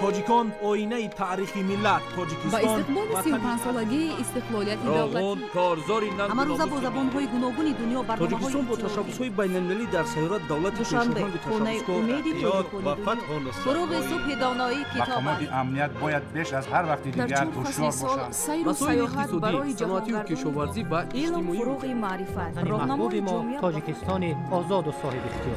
тоҷикон оинаи таърихи миллат با тоҷикистон استقبال 35 سالگی استقلالیت роғон دولتی корзори همه روزه با زبان‌های گوناگون دنیا برنامه‌های тоҷикистон бо tashabbusҳои байналмилалӣ дар сайёрат давлати دوشنبه пешниҳоди خونه tashabbuskor امیدی یاد تولید ва کنید фатҳу فروغ нусратҳои صبح دانایی کتاب مقامات امنیت باید بیش از هر وقت در دیگر 4 فصل هوشیار سال باشند. سیر و مسائل سیاحت برای اقتصادی، صنعتی و جهانگردانی کشاورزی و علم اجتماعی فروغ معرفت محبوب راهنمای ما جامعه تاجیکستان آزاد و صاحب اختیار.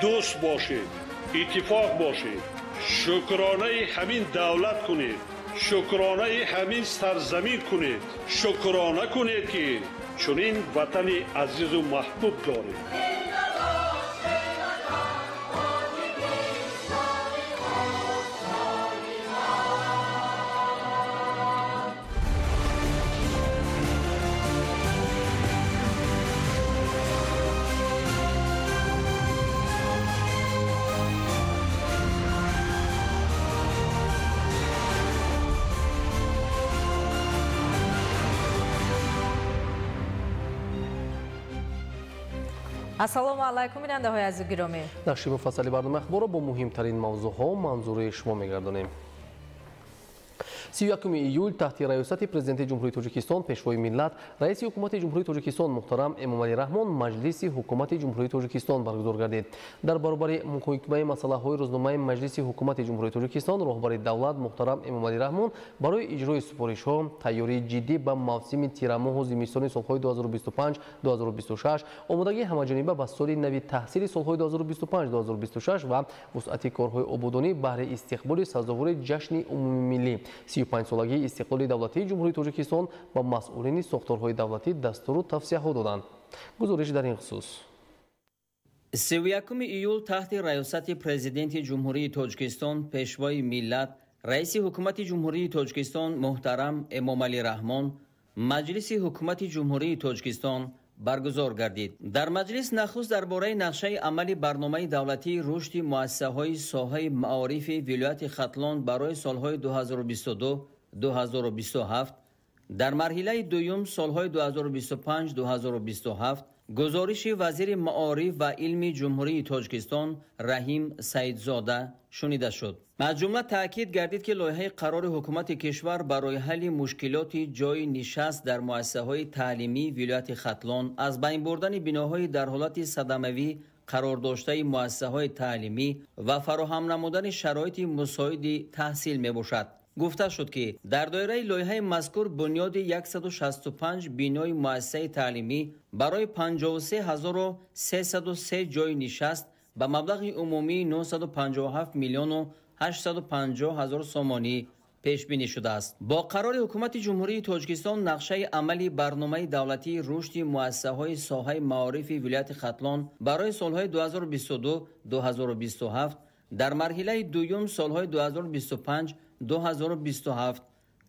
دوست باشید، اتفاق باشید، شکرانه همین دولت کنید، شکرانه همین سرزمین کنید، شکرانه کنید که چنین وطن عزیز و محبوب دارید. ассалому алайкум бинандаҳои азизу гиромӣ, нашри муфассали барномаи ахборро бо муҳимтарин мавзӯъҳо манзури шумо мегардонем. 31 июл таҳти раёсати президенти ҷумҳурии тоҷикистон пешвои миллат раиси ҳукумати ҷумҳурии тоҷикистон муҳтарам эмомалӣ раҳмон маҷлиси ҳукумати ҷумҳурии тоҷикистон баргузор гардид. дар баробари муҳокимаи масъалаҳои рӯзномаи маҷлиси ҳукумати ҷумҳурии тоҷикистон роҳбари давлат муҳтарам эмомалӣ раҳмон барои иҷрои супоришҳо, тайёрии ҷиддӣ ба мавсими тирамоҳу зимистони солҳои 2025-2026, омодагии ҳамаҷониба ба соли нави таҳсили солҳои 2025-2026 ва вусъати корҳои ободонӣ баҳри истиқболи сазовори ҷашни умумимиллӣ 35-солагии истиқлоли давлатии ҷумҳурии тоҷикистон ба масъулини сохторҳои давлатӣ дастуру тавсияҳо доданд. гузориши дар ин хусус. 31 июл таҳти раёсати президенти ҷумҳурии тоҷикистон пешвои миллат раиси ҳукумати ҷумҳурии тоҷикистон муҳтарам эмомалӣ раҳмон маҷлиси ҳукумати ҷумҳурии тоҷикистон баргузор гардид. дар маҷлис нахуст дар бораи нақшаи амали барномаи давлатии рушди муассисаҳои соҳаи маорифи вилояти хатлон барои солҳои 2022-2027 дар марҳилаи дуюм солҳои 2025-2027 гузориши вазири маориф ва илми ҷумҳурии тоҷикистон раҳим саидзода шунида шуд. аз ҷумла таъкид гардид ки лоиҳаи қарори ҳукумати кишвар барои ҳалли мушкилоти ҷои нишаст дар муассисаҳои таълимии вилояти хатлон аз байн бурдани биноҳои дар ҳолати садамавӣ қарордоштаи муассисаҳои таълимӣ ва фароҳам намудани шароити мусоиди таҳсил мебошад. гуфта шуд ки дар доираи лоиҳаи мазкур бунёди 165 бинои муассисаи таълимӣ барои 53303 ҷои нишаст ба маблағи умумии 957 миллиону 850 ҳазор сомонӣ пешбинӣ шудааст. бо қарори ҳукумати ҷумҳурии тоҷикистон нақшаи амали барномаи давлатии рушди муассисаҳои соҳаи маорифи вилояти хатлон барои солҳои 2022-2027 дар марҳилаи дуюм солҳои 2025-2027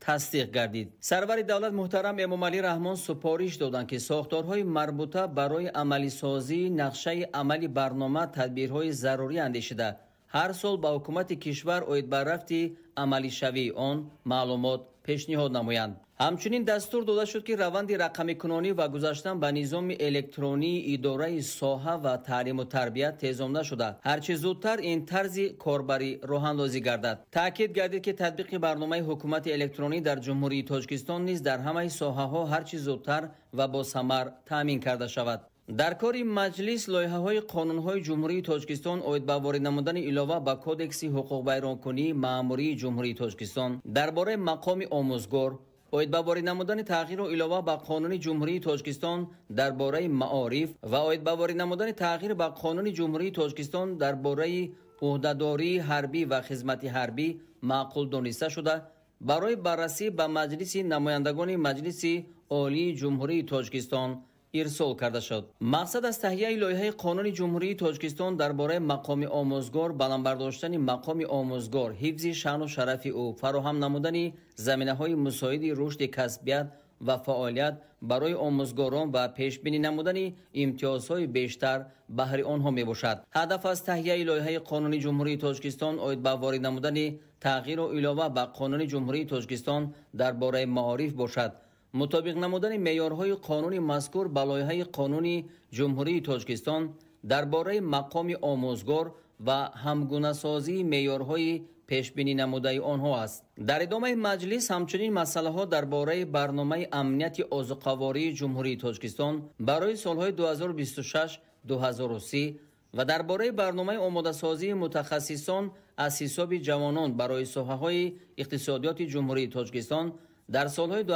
тасдиқ гардид. сарвари давлат муҳтарам эмомалӣ раҳмон супориш доданд ки сохторҳои марбута барои амалисозии нақшаи амали барнома тадбирҳои зарурӣ андешида ҳар сол ба ҳукумати кишвар оид ба рафти амалишавии он маълумот пешниҳод намоянд. ҳамчунин дастур дода шуд ки раванди рақамикунонӣ ва гузаштан ба низоми электронии идораи соҳа ва таълиму тарбият тезомда шуда ҳарчи зудтар ин тарзи корбарӣ роҳандозӣ гардад. таъкид гардид ки татбиқи барномаи ҳукумати электронӣ дар ҷумҳурии тоҷикистон низ дар ҳамаи соҳаҳо ҳарчи зудтар ва босамар таъмин карда шавад. дар кори маҷлис лоиҳаҳои қонунҳои ҷумҳурии тоҷикистон оид ба ворид намудани илова ба кодекси ҳуқуқбайронкунии маъмурии ҷумҳурии тоҷикистон дар бораи мақоми омӯзгор оид ба ворид намудани тағйиру илова ба қонуни ҷумҳурии тоҷикистон дар бораи маориф ва оид ба ворид намудани тағйир ба қонуни ҷумҳурии тоҷикистон дар бораи уҳдадории ҳарбӣ ва хизмати ҳарбӣ маъқул дониста шуда барои баррасӣ ба маҷлиси намояндагони маҷлиси олии ҷумҳурии тоҷикистон ирсол карда шуд. мақсад аз таҳияи лоиҳаи қонуни ҷумҳурии тоҷикистон дар бораи мақоми омӯзгор, баландбардоштани мақоми омӯзгор, ҳифзи шаъну шарафи ӯ, фароҳам намудани заминаҳои мусоиди рушди касбият ва фаъолият барои омӯзгорон ва пешбинӣ намудани имтиёзҳои бештар баҳри онҳо мебошад. ҳадаф аз таҳияи лоиҳаи қонуни ҷумҳурии тоҷикистон оид ба ворид намудани тағйиру илова ба қонуни ҷумҳурии тоҷикистон дар бораи маориф бошад мутобиқ намудани меъёрҳои қонуни мазкур ба лоиҳаи қонуни ҷумҳурии тоҷикистон درباره مقام آموزگار و همگونه‌سازی معیارهای پیشبینی نموده آنها است. در ادامه مجلس همچنین مسئله‌ها درباره برنامه امنیت عضوقواری جمهوری تاجیکستان برای سالهای 2026-2030 و درباره برنامه آماده‌سازی متخصصان از حساب جوانان برای ساحه‌های اقتصادیات جمهوری تاجیکستان در سالهای 2025-2029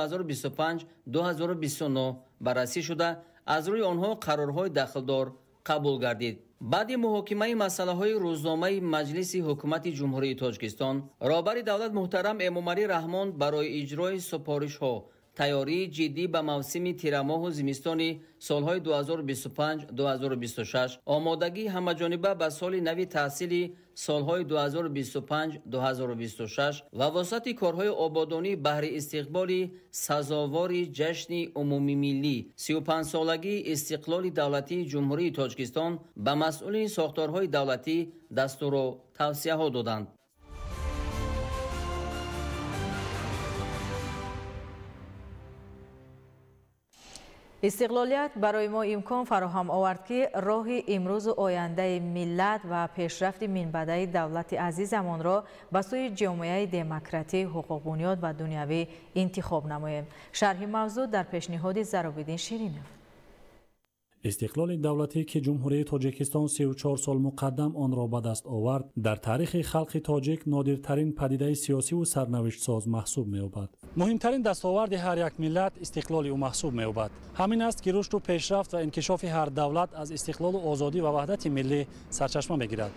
بررسی شده از روی آنها قرارهای دخلدار قبول گردید. بعد محاکمه مسئله‌های روزنامه مجلس حکومت جمهوری تاجیکستان، رهبر دولت محترم امامعلی رحمان برای اجرای سفارش‌ها تیاری جدی به موسم تیرماه و زمستان سالهای 2025-2026 آمادگی همه‌جانبه به سال نو تحصیلی سالهای 2025-2026 و واسط کارهای آبادانی بهر استقبال سزاوار جشن عمومی ملی 35 سالگی استقلال دولتی جمهوری تاجیکستان به مسئولین ساختارهای دولتی دستور و توصیه ها دادند. استقلالیت برای ما امکان فراهم آورد که راه امروز و آینده ملت و پیشرفت منبع دولت عزیزمان را به سوی جامعه دموکراتی، حقوق بنیاد و دنیوی انتخاب نماییم. شرح موضوع در پیشنهاد زراب‌الدین شیرینov. استقلال دولتی که جمهوری تاجیکستان 34 سال مقدم آن را به دست آورد در تاریخ خلق تاجیک نادرترین پدیده سیاسی و سرنوشت ساز محسوب می‌یابد. مهمترین دستاورد هر یک ملت استقلال او محسوب می‌یابد. همین است که رشد و پیشرفت و انکشاف هر دولت از استقلال و آزادی و وحدت ملی سرچشمه می‌گیرد.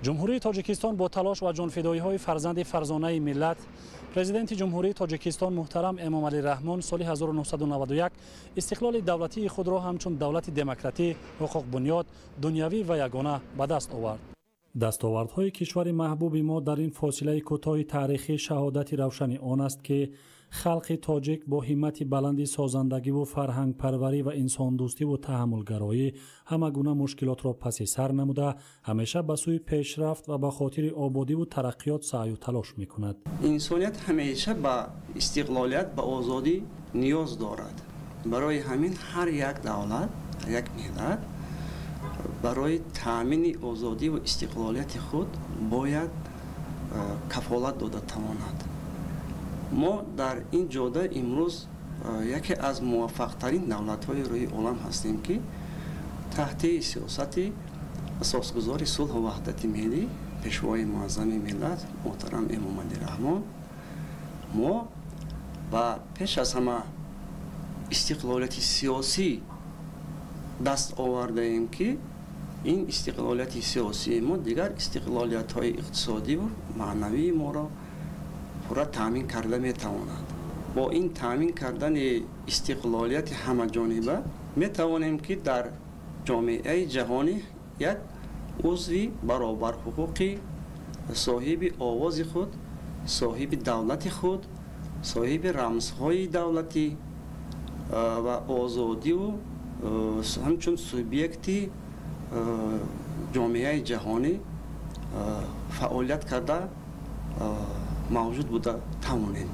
جمهوری تاجیکستان با تلاش و جانفدایی‌های فرزند فرزانه ملت، پرزیدنت جمهوری تاجیکستان محترم امامعلی رحمان سال 1991 استقلال دولتی خود را همچون دولت دموکراتی، حقوق بنیاد، دنیوی و یگانه به دست آورد. دستاوردهای کشور محبوب ما در این فاصله کوتاه تاریخی شهادت روشن آن است که خلق تاجیک با همت بلند سازندگی و فرهنگ پروری و انسان دوستی و تحملگرایی همه گونه مشکلات را پس سر نموده همیشه به سوی پیشرفت و به خاطر آبادی و ترقیات سعی و تلاش می‌کند. انسانیت همیشه به استقلالیت، به آزادی نیاز دارد. برای همین هر یک دولت، یک ملت برای تامین آزادی و استقلالیت خود باید کفالت داده تواند. ما در این جاده امروز یکی از موفق‌ترین دولت‌های روی عالم هستیم که تحت سیاست اساسگذار صلح و وحدت ملی پیشوای معظم ملت محترم امامعلی رحمان ما و پیش از همه استقلالیت سیاسی دست آورده ایم که این استقلالیت سیاسی ما دیگر استقلالیت‌های اقتصادی و معنوی ما را پورا تامین کرده میتواند. با این تامین کردن استقلالیت همه جانبه میتوانیم که در جامعه جهانی یک عضوی برابر حقوقی، صاحب آواز خود، صاحب دولت خود، صاحب رمزهای دولتی و آزادی و همچون سوبیکتی جامعه جهانی فعالیت کرده موجود بوده توانیم.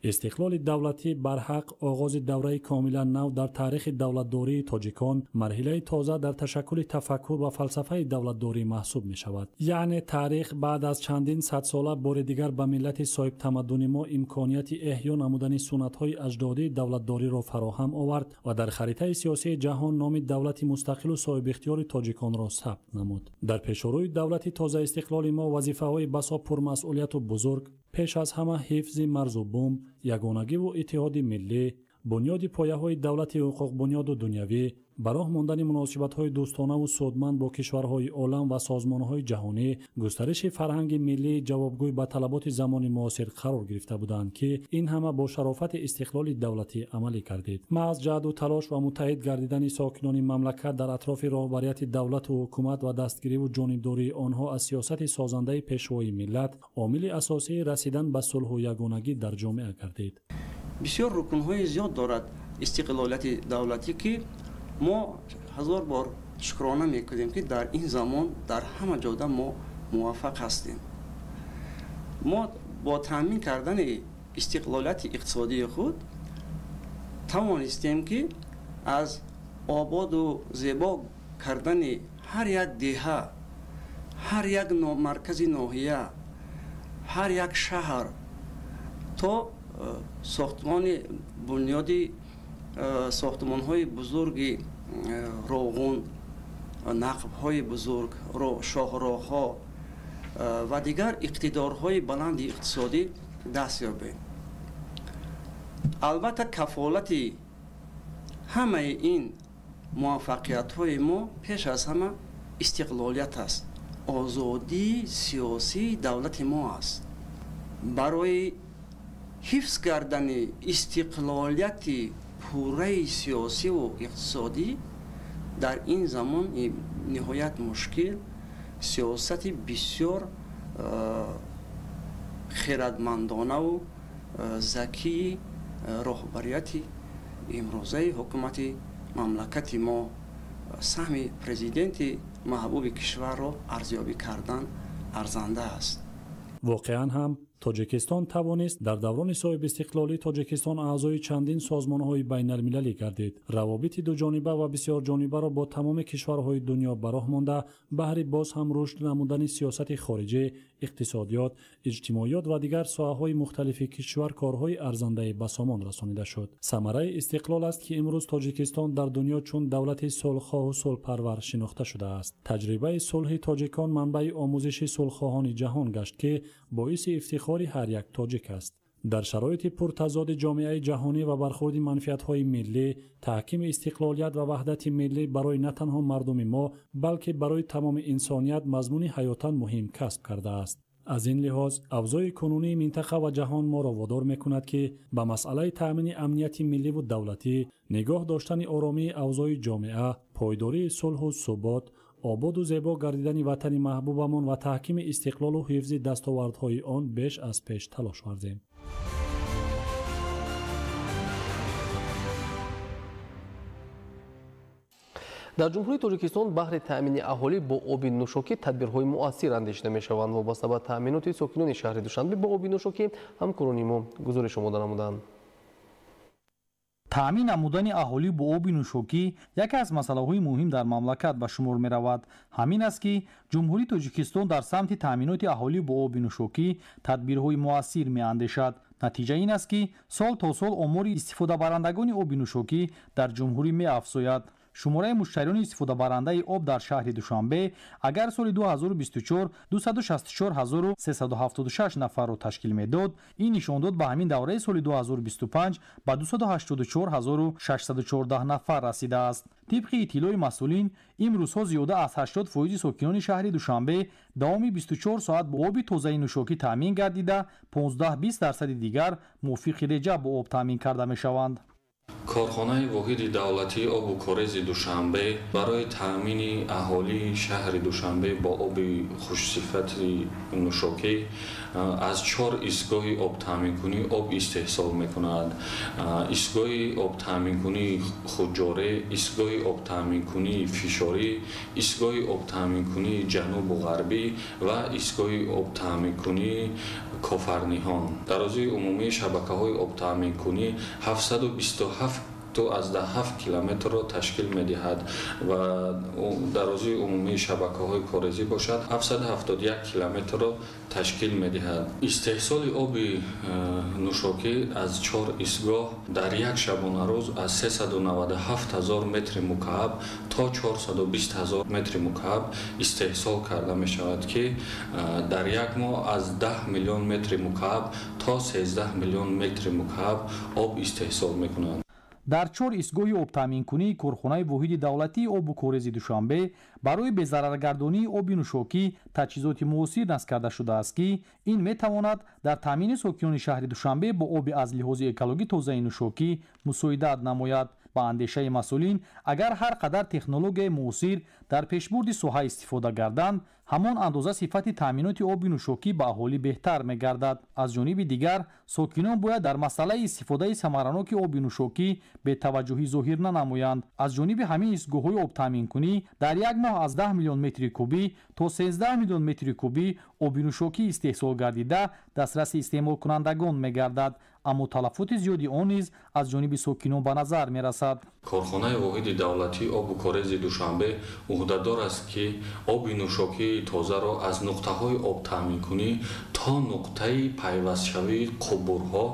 استقلال دولتی برحق آغاز دوره کاملا نو در تاریخ دولتداری تاجیکان مرحله تازه در تشکل تفکر و فلسفه دولتداری محسوب می شود. یعنی تاریخ بعد از چندین صد ساله بار دیگر به ملت صاحب تمدن ما امکانیت احیا نمودن سنت های اجدادی دولتداری را فراهم آورد و در خریطه سیاسی جهان نام دولت مستقل و صاحب اختیار تاجیکان را ثبت نمود. در پیشروی دولت تازه استقلال ما وظیفه های بسا پرمسئولیت و بزرگ پیش از همه حفظ مرز و بوم، یگانگی و اتحاد ملی، بنیاد پایه‌های دولت حقوق بنیاد و دنیوی، براه ماندن مناسبت‌های دوستانه و سودمند با کشورهای عالم و سازمان‌های جهانی، گسترش فرهنگ ملی جوابگوی به طلبات زمان معاصر قرار گرفته بودند که این همه با شرافت استقلال دولتی عملی کردید. محض جهد و تلاش و متحد گردیدن ساکنان مملکت در اطراف راهبریت دولت و حکومت و دستگیری و جانبداری آنها از سیاست سازنده پیشوای ملت، عامل اساسی رسیدن به صلح و یگانگی در جامعه گردید. بسیار رکن‌های زیاد دارد استقلالیت دولتی که ما هزار بار شکرانه میکنیم که در این زمان در همه جاده ما موفق هستیم. ما با تامین کردن استقلالیت اقتصادی خود توانستیم که از آباد و زیبا кардани ҳар як деҳа, ҳар як маркази ноҳия, ҳар як шаҳр то сохтмони бунёди сохтмонҳои бузурги роғун, нақбҳои бузург, шоҳроҳҳо ва дигар иқтидорҳои баланди иқтисодӣ даст ёбем. албатта кафолати ҳамаи ин муваффақиятҳои мо пеш аз ҳама истиқлолият аст, озодии сиёсии давлати мо аст. барои ҳифз кардани истиқлолияти пурраи сиёсиву иқтисодӣ дар ин замон ниҳоят мушкил сиёсати бисёр хиратмандонаву закии роҳбарияти имрӯзаи ҳукумати мамлакати мо саҳми президенти маҳбуби кишварро арзёбӣ кардан арзанда аст. воқеан ҳам тоҷикистон тавонист дар даврони соҳибистиқлолӣ тоҷикистон аъзои чандин созмонҳои байналмилалӣ гардид. равобити дуҷониба ва бисёрҷонибаро бо тамоми кишварҳои дунё ба роҳ монда баҳри боз ҳам рушд намудани сиёсати хориҷӣ, иқтисодиёт, иҷтимоиёт ва дигар соҳаҳои мухталифи кишвар корҳои арзандаи ба сомон расонида шуд. самараи истиқлол аст ки имрӯз тоҷикистон дар дунё чун давлати сулҳхоҳу сулҳпарвар шинохта шудааст. таҷрибаи сулҳи тоҷикон манбаи омӯзиши сулҳхоҳони ҷаҳон гашт ки боиси ифтихори ҳар як тоҷик аст. дар шароити пуртазоди ҷомеаи ҷаҳонӣ ва бархурди манфиатҳои миллӣ, таҳкими истиқлолият ва ваҳдати миллӣ барои на танҳо мардуми мо, балки барои тамоми инсоният мазмуни ҳаётан муҳим касб кардааст. аз ин лиҳоз авзои кунунии минтақа ва ҷаҳон моро водор мекунад ки ба масъалаи таъмини амнияти милливу давлатӣ, нигоҳ доштани оромии авзои ҷомеа, пойдории сулҳу субот, ободу зебо гардидани ватани маҳбубамон ва таҳкими истиқлолу ҳифзи дастовардҳои он беш аз пеш талош варзем. дар ҷумҳурии тоҷикистон баҳри таъмини аҳолӣ бо оби нӯшокӣ тадбирҳои муассир андешида мешаванд. вобаста ба таъминоти сокинони шаҳри душанбе бо оби нӯшокӣ ҳамкорони мо гузориш омода намуданд. таъмин намудани аҳолӣ бо оби нӯшокӣ яке аз масъалаҳои муҳим дар мамлакат ба шумор меравад. ҳамин аст ки ҷумҳурии тоҷикистон дар самти таъминоти аҳолӣ бо оби нӯшокӣ тадбирҳои муассир меандешад. натиҷа ин аст ки сол то сол омори истифодабарандагони оби нӯшокӣ дар ҷумҳурӣ меафзояд. шумораи муштариёни истифодабарандаи об дар шаҳри душанбе агар соли 2024 264376 нафарро ташкил медод, ин нишондод ба ҳамин давраи соли 2025 ба 284614 нафар расидааст. тибқи иттилои масъулин, имрӯзҳо зиёда аз 80% сокинони шаҳри душанбе давоми 24 соат бо оби тозаи нӯшокӣ таъмин гардида, 15-20% дигар мувофиқи реҷа бо об таъмин карда мешаванд. корхонаи воҳиди давлатии обу корези душанбе барои таъмини аҳолии шаҳри душанбе бо оби хушсифати нӯшокӣ аз 4 истгоҳи обтаъминкунӣ об истеҳсол мекунад. истгоҳи обтаъминкунии хуҷҷорӣ, истгоҳи обтаъминкунии фишорӣ, истгоҳи обтаъминкунии ҷанубу ғарбӣ ва истгоҳи обтаъминкунии кофарниҳон. дарозии умумии шабакаҳои обтаъминкунӣ 727 километрро ташкил медиҳад ва дарозии умумии шабакаҳои корезӣ бошад 771 километрро ташкил медиҳад. истеҳсоли оби нӯшокӣ аз 4 истгоҳ дар як шабонарӯз аз 397,000 метри мукааб то 420,000 метри мукааб истеҳсол карда мешавад ки дар як моҳ аз 10 миллион метри мукааб то 13 миллион метри мукааб об истеҳсол мекунанд. дар 4 истгоҳи обтаъминкунии корхонаи воҳиди давлатии обу корези душанбе барои безараргардонии оби нӯшокӣ таҷҳизоти муосир насб карда шудааст ки ин метавонад дар таъмини сокинони шаҳри душанбе бо оби аз лиҳози экологӣ тозаи нӯшокӣ мусоидат намояд. ба андешаи масъулин, агар ҳар қадар технологияи муосир дар пешбурди соҳа истифода гарданд, ҳамон андоза сифати таъминоти оби нӯшокӣ ба аҳолӣ беҳтар мегардад. аз ҷониби дигар, сокинон бояд дар масъалаи истифодаи самараноки оби нӯшокӣ бетаваҷҷуҳӣ зоҳир нанамоянд. аз ҷониби ҳамин истгоҳҳои обтаъминкунӣ дар як моҳ аз 10 миллион метри кубӣ то 13 миллион метри кубӣ оби нӯшокӣ истеҳсол гардида дастраси истеъмолкунандагон мегардад. аммо талаффути зиёди он низ аз ҷониби сокинон ба назар мерасад. корхонаи воҳиди давлатии обу корези душанбе уҳдадор аст ки оби нӯшокии тозаро аз нуқтаҳои обтаъминкунӣ то нуқтаи пайвастшавии қубурҳо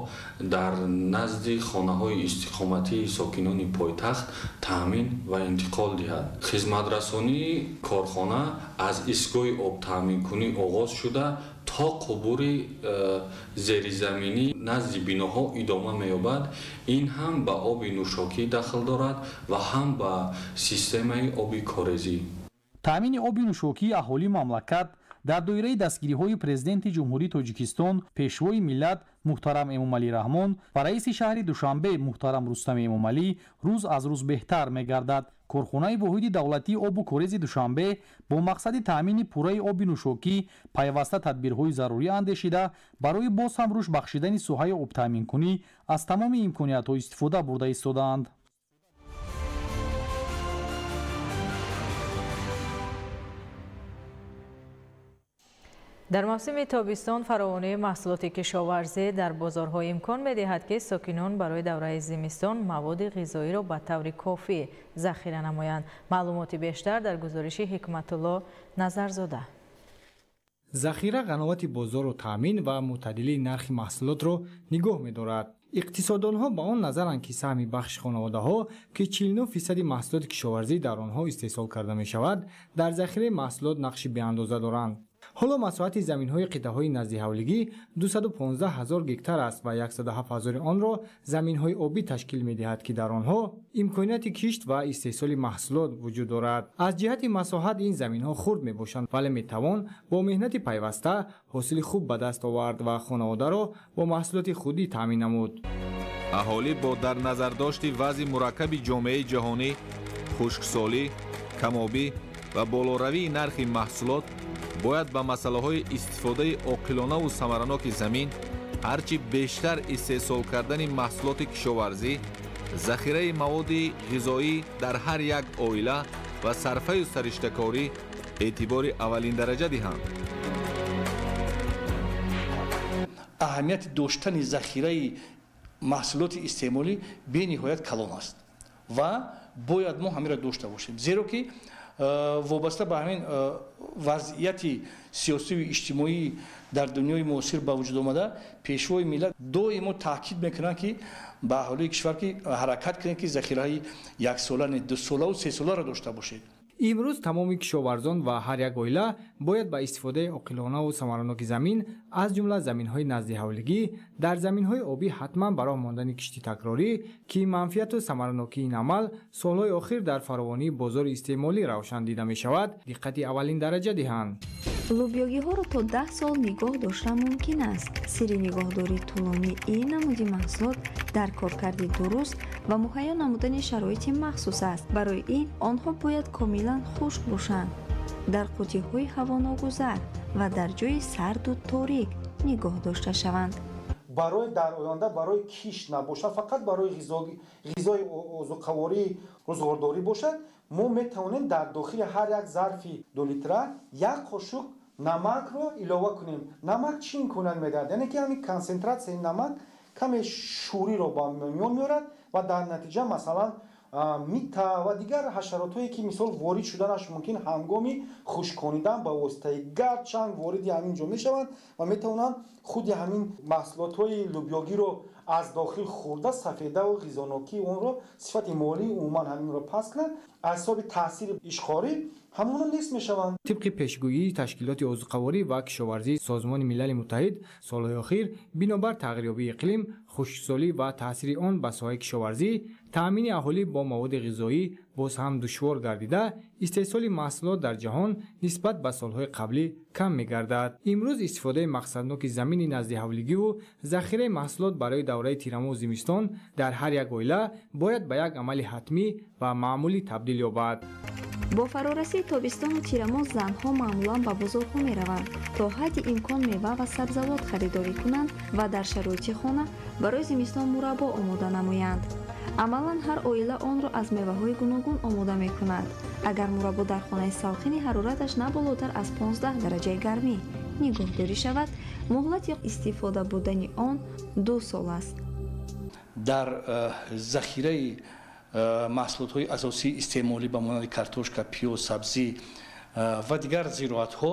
дар назди хонаҳои истиқоматии сокинони пойтахт таъмин ва интиқол диҳад. хизматрасонии корхона аз истгоҳи обтаъминкунӣ оғоз шуда то қубури зеризаминӣ назди биноҳо идома меёбад. ин ҳам ба оби нӯшокӣ дахл дорад ва ҳам ба системаи оби корезӣ. таъмини оби нӯшокии аҳолии мамлакат дар доираи дастгириҳои президенти ҷумҳурии тоҷикистон пешвои миллат муҳтарам Эмомалӣ Раҳмон ва раиси шаҳри Душанбе муҳтарам Рустами Эмомалӣ рӯз аз рӯз беҳтар мегардад. корхонаи воҳиди давлатии обу корези Душанбе бо мақсади таъмини пурраи оби нӯшокӣ пайваста тадбирҳои зарурӣ андешида барои боз ҳам рушд бахшидани соҳаи обтаъминкунӣ аз тамоми имкониятҳо истифода бурда истодаанд. дар мавсими тобистон фаровонии маҳсулоти кишоварзӣ дар бозорҳо имкон медиҳад ки сокинон барои давраи зимистон маводи ғизоиро ба таври кофӣ захира намоянд. маълумоти бештар дар гузориши Ҳикматулло Назарзода. захира қановати бозору таъмин ва мӯътадилии нархи маҳсулотро нигоҳ медорад. иқтисоддонҳо ба он назаранд ки саҳми бахши хонаводаҳо ки 49% маҳсулоти кишоварзӣ дар онҳо истеҳсол карда мешавад дар захираи маҳсулот нақши беандоза доранд. ҳоло масоҳати заминҳои қитъаҳои назди ҳавлигӣ 215 000 гектар аст ва 107 000 онро заминҳои обӣ ташкил медиҳад ки дар онҳо имконияти кишт ва истеҳсоли маҳсулот вуҷуд дорад. аз ҷиҳати масоҳат ин заминҳо хурд мебошанд, вале метавон бо меҳнати пайваста ҳосили хуб ба даст овард ва хонаводаро бо маҳсулоти худӣ таъмин намуд. аҳолӣ бо дар назардошти вазъи мураккаби ҷомеаи ҷаҳонӣ, хушксолӣ, камобӣ ва болоравии нархи маҳсулот бояд ба масъалаҳои истифодаи оқилонаву самараноки замин, ҳарчи бештар истеҳсол кардани маҳсулоти кишоварзӣ, захираи маводи ғизоӣ дар ҳар як оила ва сарфаю сариштакорӣ эътибори аввалиндараҷа диҳанд. аҳамияти доштани захираи маҳсулоти истеъмолӣ бениҳоят калон аст ва бояд мо ҳамеро дошта бошем, зеро ки вобаста ба ҳамин вазъияти сиёсиву иҷтимоӣ дар дунёи муосир ба вуҷуд омада пешвои миллат доимо таъкид мекунанд ки ба аҳолии кишвар ки ҳаракат кунед ки захираи яксола, дусолаву сесоларо дошта бошед. имрӯз тамоми кишоварзон ва ҳар як оила бояд ба истифодаи оқилонаву самараноки замин аз ҷумла заминҳои наздиҳавлигӣ дар заминҳои обӣ ҳатман ба роҳ мондани кишти такрорӣ ки манфиату самаранокии ин амал солҳои охир дар фаровонии бозори истеъмолӣ равшан дида мешавад диққати аввалин дараҷа диҳанд. лӯбиёгиҳоро то 10 сол нигоҳ доштан мумкин аст. сирри нигоҳдории тӯлонии ин намуди маҳсулот дар коркарди дуруст ва муҳайё намудани шароити махсус аст. барои ин онҳо бояд комилан хушк бошанд, дар қуттиҳои ҳавоногузар ва дар ҷои сарду торик нигоҳ дошта шаванд. барои дар оянда барои кишт набошад, фақат барои ғизои озуқавории рӯзгордорӣ бошад, мо метавонем дар дохили ҳар як зарфи 2 литра як қошук намакро илова кунем. намак чӣ имконият медиҳад? яъне ки ҳамин консентратсияи намак каме шӯриро ба миён меорад ва дар натиҷа масалан мита ва дигар ҳашаротҳое ки мисол ворид шуданаш мумкин ҳангоми хушконидан ба воситаи гард чанг вориди ҳамин ҷо мешаванд ва метавонанд худи ҳамин маҳсулотҳои лӯбиёгиро аз дохил хӯрда сафедаву ғизонокии онро сифати молии умуман ҳаминро паст кунанд. аз ҳисоби таъсири ишқорӣ ҳамоно нест мешаванд. тибқи пешгӯии ташкилоти озуқаворӣ ва кишоварзии созмони милали муттаҳид солҳои охир бинобар тағйирёбии иқлим, хушксолӣ ва таъсири он ба соҳаи кишоварзӣ таъмини аҳолӣ бо маводи ғизоӣ боз ҳам душвор гардида истеҳсоли маҳсулот дар ҷаҳон нисбат ба солҳои қаблӣ кам мегардад. имрӯз истифодаи мақсадноки замини наздиҳавлигиву захираи маҳсулот барои давраи тираму зимистон дар ҳар як оила бояд ба як амали ҳатмӣ ва маъмулӣ табдил ёбад. бо фарорасии тобистону тирамоз занҳо маъмулан ба бозорҳо мераванд то ҳадди имкон мева ва сабзавот харидорӣ кунанд ва дар шароити хона барои зимистон мураббо омода намоянд. амалан ҳар оила онро аз меваҳои гуногун омода мекунад. агар мураббо дар хонаи салқини ҳарораташ на болотар аз 15 дараҷаи гармӣ нигоҳдорӣ шавад, муҳлати истифода будани он 2 сол аст. дар захираи маҳсулотҳои асосии истеъмолӣ ба монанди картошка, пиёз, сабзӣ ва дигар зироатҳо,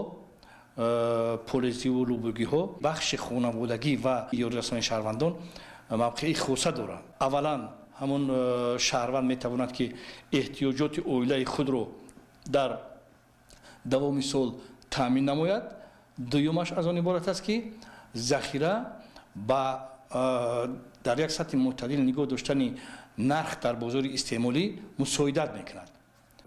полезиву лубугиҳо бахши хонаводагӣ ва ёрирасони шаҳрвандон мавқеи хуса доранд. аввалан ҳамон шаҳрванд метавонад ки эҳтиёҷоти оилаи худро дар давоми сол таъмин намояд. дуюмаш аз он иборат аст ки захира ба дар як сатҳи мӯътадил нигоҳ доштани нарх дар бозори истеъмолӣ мусоидат мекунад.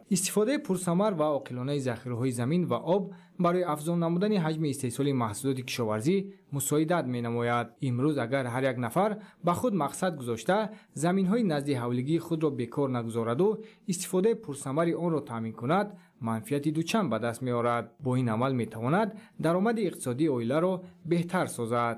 истифодаи пурсамар ва оқилонаи захираҳои замин ва об барои афзон намудани ҳаҷми истеҳсоли маҳсулоти кишоварзӣ мусоидат менамояд. имрӯз агар ҳар як нафар ба худ мақсад гузошта заминҳои назди ҳавлигии худро бекор нагузораду истифодаи пурсамари онро таъмин кунад, манфиати дучанд ба даст меорад. бо ин амал метавонад даромади иқтисодии оиларо беҳтар созад.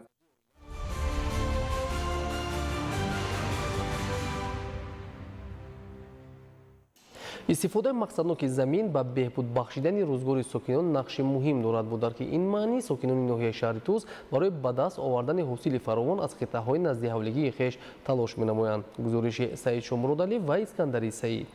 истифодаи мақсадноки замин ба беҳбуд бахшидани рӯзгори сокинон нақши муҳим дорад будар ки ин маънӣ сокинони ноҳияи шаҳри Туз барои ба даст овардани ҳосили фаровон аз қитъаҳои наздиҳавлигии хеш талош менамоянд. гузориши Саид Шомуродалӣ ва Искандари Саид.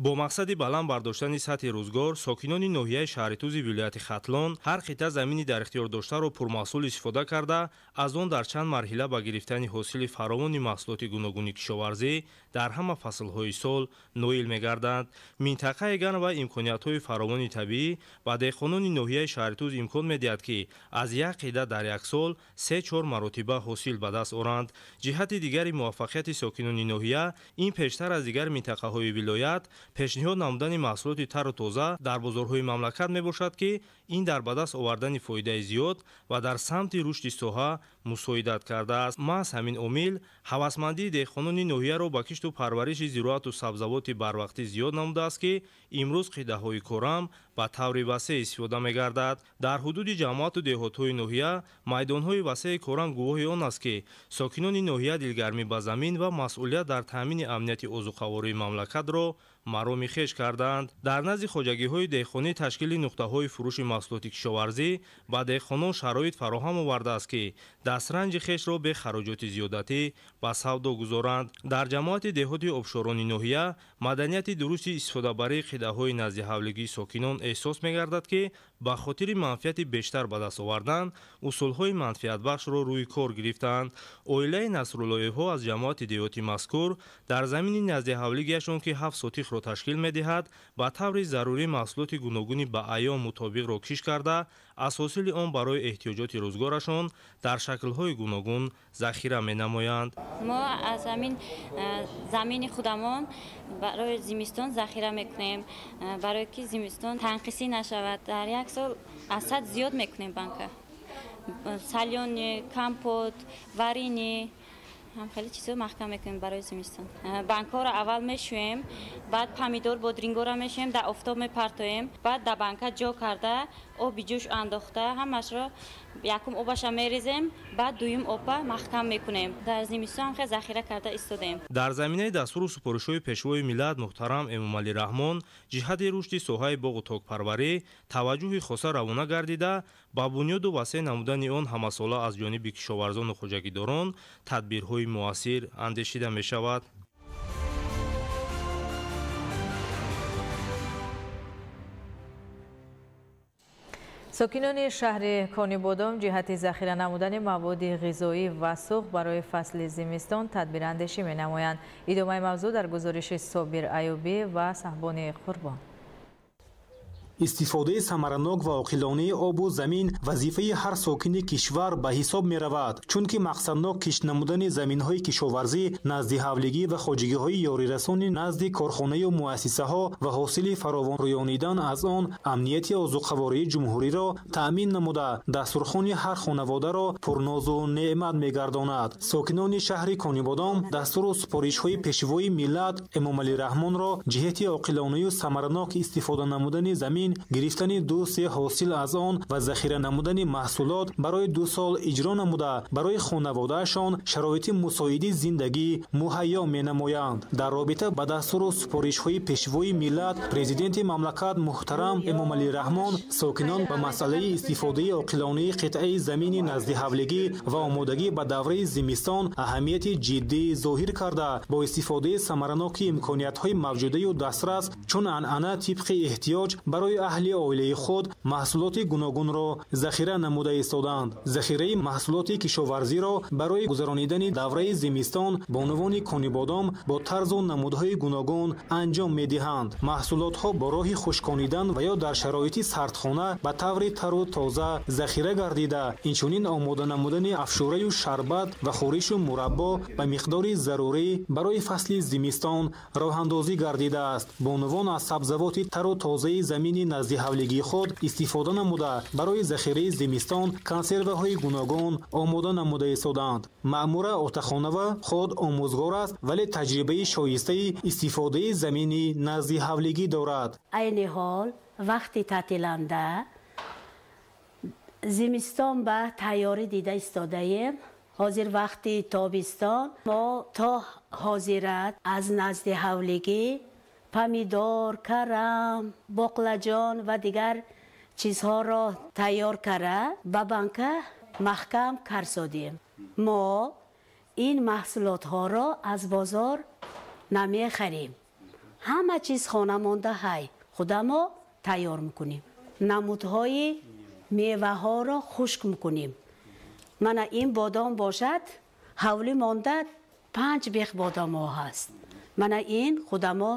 бо мақсади баланд бардоштани сатҳи рӯзгор сокинони ноҳияи шаҳри Тузи вилояти Хатлон ҳар қитъа замини дар ихтиёр доштаро пурмаҳсул истифода карда аз он дар чанд марҳила ба гирифтани ҳосили фаровони маҳсулоти гуногуни кишоварзӣ дар ҳама фаслҳои сол ноил мегарданд. минтақаи гарм ва имкониятҳои фаровони табиӣ ба деҳқонони ноҳияи шаҳри Туз имкон медиҳад ки аз як қитъа дар як сол 3-4 маротиба ҳосил ба даст оранд. ҷиҳати дигари муваффақияти сокинони ноҳия ин пештар аз дигар минтақаҳои вилоят пешниҳод намудани маҳсулоти тару тоза дар бозорҳои мамлакат мебошад ки ин дар ба даст овардани фоидаи зиёд ва дар самти рушди соҳа мусоидат кардааст. маҳз ҳамин омил ҳавасмандии деҳқонони ноҳияро ба кишту парвариши зироату сабзавоти барвақтӣ зиёд намудааст ки имрӯз қидаҳои корам ба таври васеъ истифода мегардад. дар ҳудуди ҷамоату деҳотҳои ноҳия майдонҳои васеъи корам гувоҳи он аст ки сокинони ноҳия дилгармӣ ба замин ва масъулият дар таъмини амнияти озуқавории мамлакатро мароми хеш карданд. дар назди хоҷагиҳои деҳқонӣ ташкили нуқтаҳои фурӯши маҳсулоти кишоварзӣ ба деҳқонон шароит фароҳам овардааст ки дастранҷи хешро бе хароҷоти зиёдатӣ ба савдо гузоранд. дар ҷамоати деҳоти обшорони ноҳия маданияти дурусти истифодабарии қидаҳои наздиҳавлигии сокинон эҳсос мегардад ки ба хотири манфиати бештар ба даст овардан усулҳои манфиатбахшро рӯи кор гирифтанд. оилаи Насруллоевҳо аз ҷамоати деҳоти мазкур дар замини наздиҳавлигиашон ки 7 сотихро ташкил медиҳад ба таври зарурӣ маҳсулоти гуногуни ба аён мутобиқро киш карда аз ҳосили он барои эҳтиёҷоти рӯзгорашон дар шаклҳои гуногун захира менамоянд. мо аз ҳамин замини худамон барои зимистон захира мекунем, барои ки зимистон танқисӣ нашавад. дар як сол аз 100 зиёд мекунем банка. салёни, компот, варини ҳам хеле чизо маҳкам мекунем барои зимистон. банкаро аввал мешӯем, баъд помидор бодрингора мешӯем, дар офтоб мепартоем, баъд дар банка ҷо карда оби ҷӯш андохта ҳамашро якум обаша мерезем, баъд дуюм оба маҳкам мекунем. дар зимистон ҳам хеле захира карда истодем. дар заминаи дастуру супоришҳои пешвои миллат муҳтарам Эмомалӣ Раҳмон ҷиҳати рушди соҳаи боғу токпарварӣ таваҷҷӯҳи хоса равона гардида ба бунёду васеъ намудани он ҳамасола аз ҷониби кишоварзону хоҷагидорон тадбирҳои муассир андешида мешавад. сокинони шаҳри Конибодом ҷиҳати захира намудани маводи ғизоӣ ва сух барои фасли зимистон тадбирандешӣ менамоянд. идомаи мавзӯъ дар гузориши Собир Айюбӣ ва Саҳбони Қурбон. истифодаи самаранок ва оқилонаи обу замин вазифаи ҳар сокини кишвар ба ҳисоб меравад, чунки мақсаднок кишт намудани заминҳои кишоварзӣ назди ҳавлигӣ ва хоҷагиҳои ёрирасони назди корхонаю муассисаҳо ва ҳосили фаровон рӯёнидан аз он амнияти озуқавории ҷумҳуриро таъмин намуда дастурхони ҳар хонаводаро пурнозу неъмат мегардонад. сокинони шаҳри Конибодом дастуру супоришҳои пешвои миллат Эмомалӣ Раҳмонро ҷиҳати оқилонаю самаранок истифода намудани замин замин, гирифтани 2/3 ҳосил аз он ва захира намудани маҳсулот барои 2 сол иҷро намуда, барои хонаводаашон шароити мусоиди зиндагӣ муҳайё менамоянд. Дар робита ба дастуру супоришҳои пешвои миллат, президенти мамлакат муҳтарам Эмомалӣ Раҳмон сокинон ба масъалаи истифодаи оқилонаи қитъаи замини назди ҳавлигӣ ва омодагӣ ба давраи зимистон аҳамияти ҷиддӣ зоҳир карда, бо истифодаи самараноки имкониятҳои мавҷудаю дастрас чун анъана тибқи эҳтиёҷ барои аҳли оилаи худ маҳсулоти гуногунро захира намуда истоданд. Захираи маҳсулоти кишоварзиро барои гузаронидани давраи зимистон бо унвони конибодом бо тарзу намудҳои гуногун анҷом медиҳанд. Маҳсулотҳо бо роҳи хушконидан ва ё дар шароити сардхона ба таври тару тоза захира гардида, инчунин омода намудани афшураю шарбат ва хӯришу мураббо ба миқдори зарурӣ барои фасли зимистон роҳандозӣ гардидааст. Бо унвон аз сабзавоти тару тозаи замини назди ҳавлигии худ истифода намуда барои захираи зимистон консерваҳои гуногун омода намуда истоданд. Маъмура Отахонова худ омӯзгор аст, вале таҷрибаи шоистаи истифодаи замини назди ҳавлигӣ дорад. айни ҳол вақти таътиланда зимистон ба тайёрӣ дида истодаем. ҳозир вақти тобистон мо то ҳозират аз назди ҳавлигӣ помидор, карам, боқлаҷон ва дигар чизҳоро тайёр кара ба банка маҳкам карсодем. мо ин маҳсулотҳоро аз бозор намехарем. ҳама чиз хонамонда ҳай худамо тайёр мекунем. намудҳои меваҳоро хушк мекунем. мана ин бодом бошад, ҳавлӣ монда 5 бех бодомо ҳаст. мана ин худамо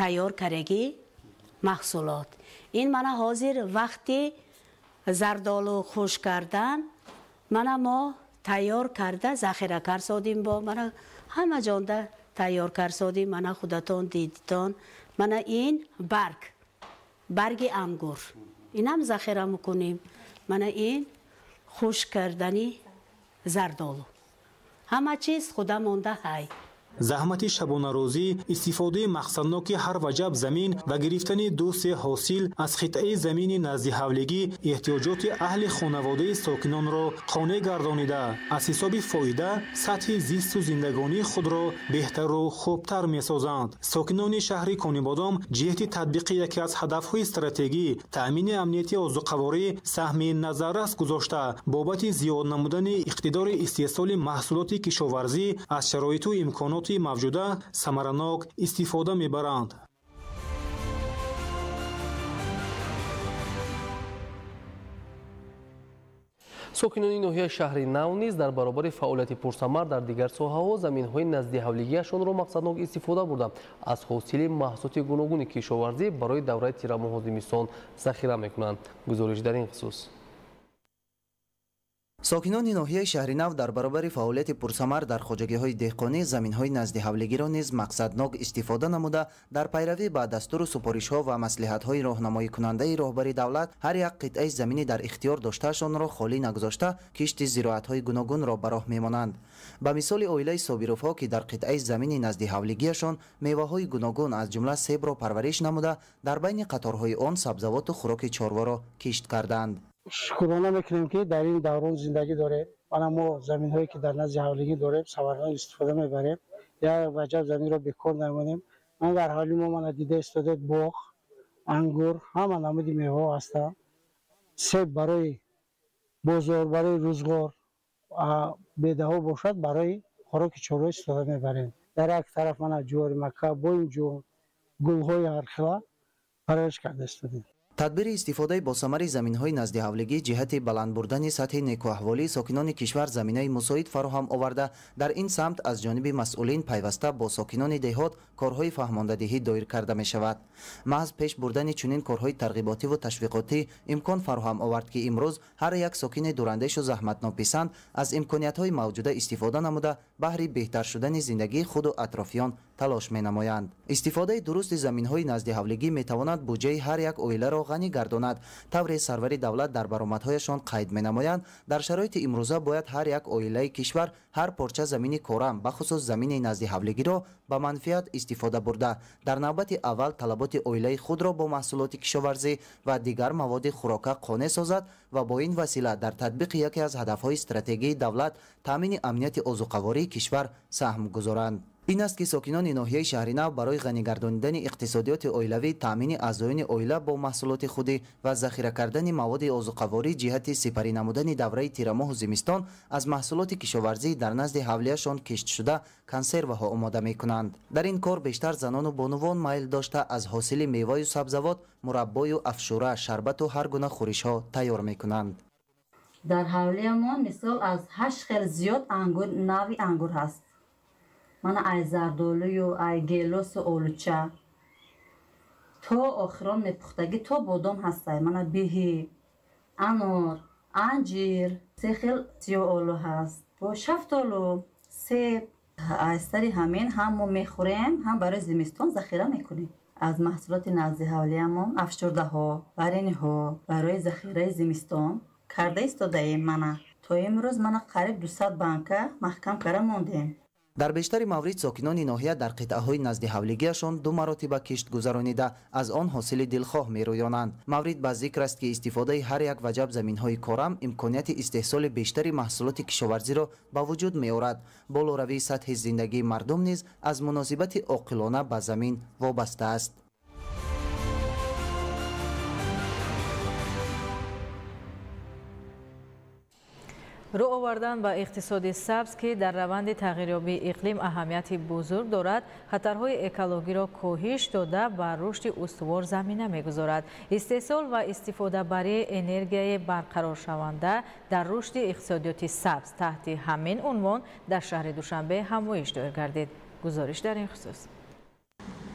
тайёр карагӣ маҳсулот. ин мана ҳозир вақти зардолу хушк кардан мана мо тайёр карда захира карсодим. бо мана ҳама ҷонда тайёр карсодим. мана худатон дидитон. мана ин барги ангур инам захира мекунем. мана ин хушк кардани зардолу ҳама чиз худа монда ҳай. заҳмати шабонарӯзӣ, истифодаи мақсадноки ҳар ваҷаб замин ва гирифтани 2/3 ҳосил аз қитъаи замини назди ҳавлигӣ эҳтиёҷоти аҳли хонаводаи сокинонро қонеъ гардонида, аз ҳисоби фоида сатҳи зисту зиндагонии худро беҳтару хубтар месозанд. Сокинони шаҳри Конибодом ҷиҳати татбиқи яке аз ҳадафҳои стратегӣ таъмини амнияти озуқаворӣ саҳми назаррас гузошта бобати зиёд намудани иқтидори истеҳсоли маҳсулоти кишоварзӣ аз шароиту имконоти мавҷуда самаранок истифода мебаранд. сокинони ноҳияи шаҳри нав низ дар баробари фаъолияти пурсамар дар дигар соҳаҳо заминҳои назди ҳавлигиашонро мақсаднок истифода бурда аз ҳосили маҳсулоти гуногуни кишоварзӣ барои давраи тирамоҳу зимистон захира мекунанд. гузориш дар ин хусус. сокинони ноҳияи шаҳри нав дар баробари фаъолияти пурсамар дар хоҷагиҳои деҳқонӣ заминҳои назди ҳавлигиро низ мақсаднок истифода намуда дар пайравӣ ба дастуру супоришҳо ва маслиҳатҳои роҳнамоикунандаи роҳбари давлат ҳар як қитъаи замини дар ихтиёр доштаашонро холӣ нагузошта кишти зироатҳои гуногунро ба роҳ мемонанд. ба мисоли оилаи Собировҳо ки дар қитъаи замини назди ҳавлигиашон меваҳои гуногун аз ҷумла себро парвариш намуда дар байни қаторҳои он сабзавоту хӯроки чорворо кишт карданд. шукрона мекунем ки дар ин даврон зиндагӣ дорем. мана мо заминҳое ки дар назди ҳавлигӣ дорем самаранок истифода мебарем. як ваҷаб заминро бекор намонем. ман дар ҳоли мо мана дида истоде боғ, ангур, ҳама намуди меваҳо ҳастанд. себ барои бозор, барои рӯзғор бедаҳо бошад барои хӯроки чорво истифода мебарем. дар як тараф мана ҷувори макка, боинҷон, гулҳои ҳархила парвариш карда истодем. тадбири истифодаи босамари заминҳои назди ҳавлигӣ ҷиҳати баланд бурдани сатҳи некуаҳволии сокинони кишвар заминаи мусоид фароҳам оварда дар ин самт аз ҷониби масъулин пайваста бо сокинони деҳот корҳои фаҳмондадиҳӣ доир карда мешавад. маҳз пеш бурдани чунин корҳои тарғиботиву ташвиқотӣ имкон фароҳам овард ки имрӯз ҳар як сокини дурандешу заҳматнописанд аз имкониятҳои мавҷуда истифода намуда баҳри беҳтар шудани зиндагии худу атрофиён талош менамоянд. истифодаи дурусти заминҳои назди ҳавлигӣ метавонад буҷаи ҳар як оиларо غنی گرداند. طوری سروری دولت در برآمدهایشان قید می‌نمایند در شرایط امروزه باید هر یک عائله کشور هر پارچه زمین کارم به خصوص زمین نزد حولگی را به منفعت استفاده برده در نوبت اول طلبات عائله خود را با محصولات کشاورزی و دیگر مواد خوراکه قانع سازد و با این وسیله در تطبیق یکی از هدف‌های استراتژیک دولت تامین امنیت عضوگواری کشور سهم گذارند. این است که ساکنان ناحیه شهرنو برای غنی گردانیدن اقتصادیات عائلوی تامین اعضایان عائله با محصولات خودی و ذخیره کردن مواد عضوگواری جهت سپری نمودن دوره تیر ماه و زمستان از محصولات کشاورزی در نزد حولیه‌شان کشت شده کنسروها آماده می‌کنند. در این کار بیشتر زنان و بانوان میل داشته از حاصل میوه و سبزیجات مربای و افشوره شربت و هر گونه خورش‌ها تیار می‌کنند. در حولیه ما مثال از 8 خیلی زیاد انگور نوی انگور هست. من ای زردالو و ای گیلوس و اولوچه تا آخران میپختگی تا بادام هسته. من بیهی انار انجیر سه خیل سیاه آلو هست با شفتالو سیب ایستری همین هم ما میخوریم هم برای زمستان ذخیره میکنیم. از محصولات نزد حولیه ما افشرده ها برینی ها برای ذخیره زمستان کرده ایستاده ایم. من تا امروز من قریب 200 بانکه محکم کرده موندیم. در بیشتر موارد ساکنان ناحیه در قطعه‌های نزد حولیگیشان 2 مراتبه کشت گذرانیده از آن حاصل دلخواه می‌رویانند. مورد به ذکر است که استفاده هر یک وجب زمین‌های کارم امکانیت استحصال بیشتری محصولات کشاورزی را به وجود می‌آورد. بالوروی سطح زندگی مردم نیز از مناسبت عاقلانه به زمین وابسته است. رو آوردن به اقتصاد سبز که در روند تغییریابی اقلیم اهمیت بزرگ دارد، خطرهای اکولوژی را کاهش داده و رشد استوار زمینه می‌گذارد. استحصال و استفاده برای انرژی برقرار شونده در رشد اقتصادیات سبز تحت همین عنوان در شهر دوشنبه همایش دایر گردید. گزارش در این خصوص.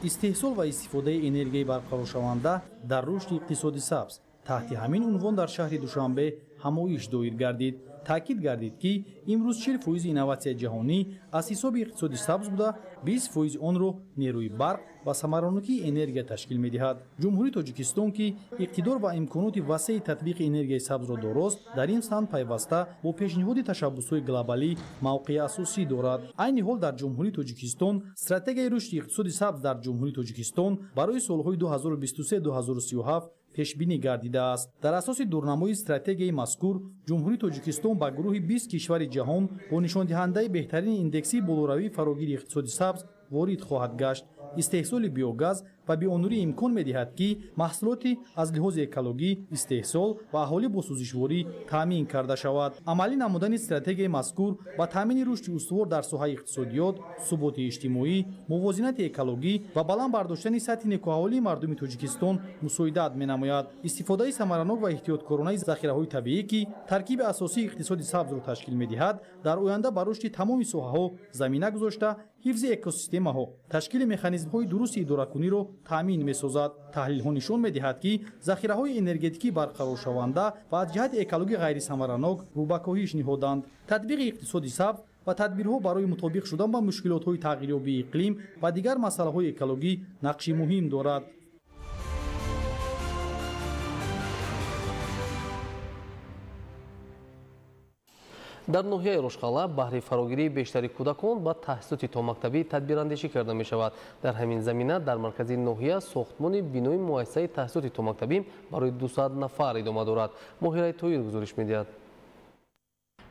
استحصال و استفاده انرژی برقرار شونده در رشد اقتصادی سبز تحت همین عنوان در شهر دوشنبه همایش دایر گردید. تاکید گردید که امروز 40% اینوواسیون جهانی از حساب اقتصادی سبز بوده، 20% آن را نیروی برق و ثمرانگی انرژی تشکیل می‌دهد. جمهوری تاجیکستان که اقتدار و امکانات وسیع تطبیق انرژی سبز را دارد، در این سمت پیوسته با پیشنهاد تشبس‌های گلوبالی موقع اساسی دارد. عین حال در جمهوری تاجیکستان استراتژی رشد اقتصادی سبز در جمهوری تاجیکستان برای سال‌های 2023-2037 پیشبینی گردیده است. در اساس دورنمای استراتژی مذکور، جمهوری تاجیکستان به گروه 20 کشور جهان با نشان دهنده بهترین ایندکسی بالوروی فراگیر اقتصادی سبز وارد خواهد گشت. استحصال بیوگاز و بیانوری امکان می‌دهد که محصولاتی از لحاظ اکولوژی، استحصال و اهالی با سوزشواری تامین کرده شود. عملی نمودن استراتژی مذکور و تامین رشد استوار در ساحه اقتصادیات، ثبات اجتماعی، موازنت اکولوژی و بالا برداشتن سطح نیکوحالی مردم تاجیکستان مساعدت می‌نماید. استفاده ثمراناک و احتیاطکارانه ذخیره‌های طبیعی که ترکیب اساسی اقتصاد سبز را تشکیل می‌دهد، در آینده بر رشد تمام ساحه‌ها زمینه گذاشته، حفظ اکوسیستم‌ها، تشکیل مکانیزم‌های درست اداره‌کنی را تامین می‌سازد. تحلیل‌ها نشان می‌دهد که ذخیره‌های انرژتیکی برقرار شونده و از جهت اکولوژی غیر ثمراناک رو به کاهش نهادند. تطبیق اقتصادی سبز و تدبیرها برای مطابق شدن با مشکلات‌های تغییریابی اقلیم و دیگر مسائل اکولوژی نقشی مهم دارد. در ناحیه رشقاله بهره فراگیری بیشتری کودکان با تحصیلات تا مکتبی تدبیراندیشی کرده می شود. در همین زمینه در مرکز ناحیه ساختمان بینای مؤسسه تحصیلات تا مکتبی برای 200 نفر ادامه دارد. ماهیره توییر گزارش می‌دهد.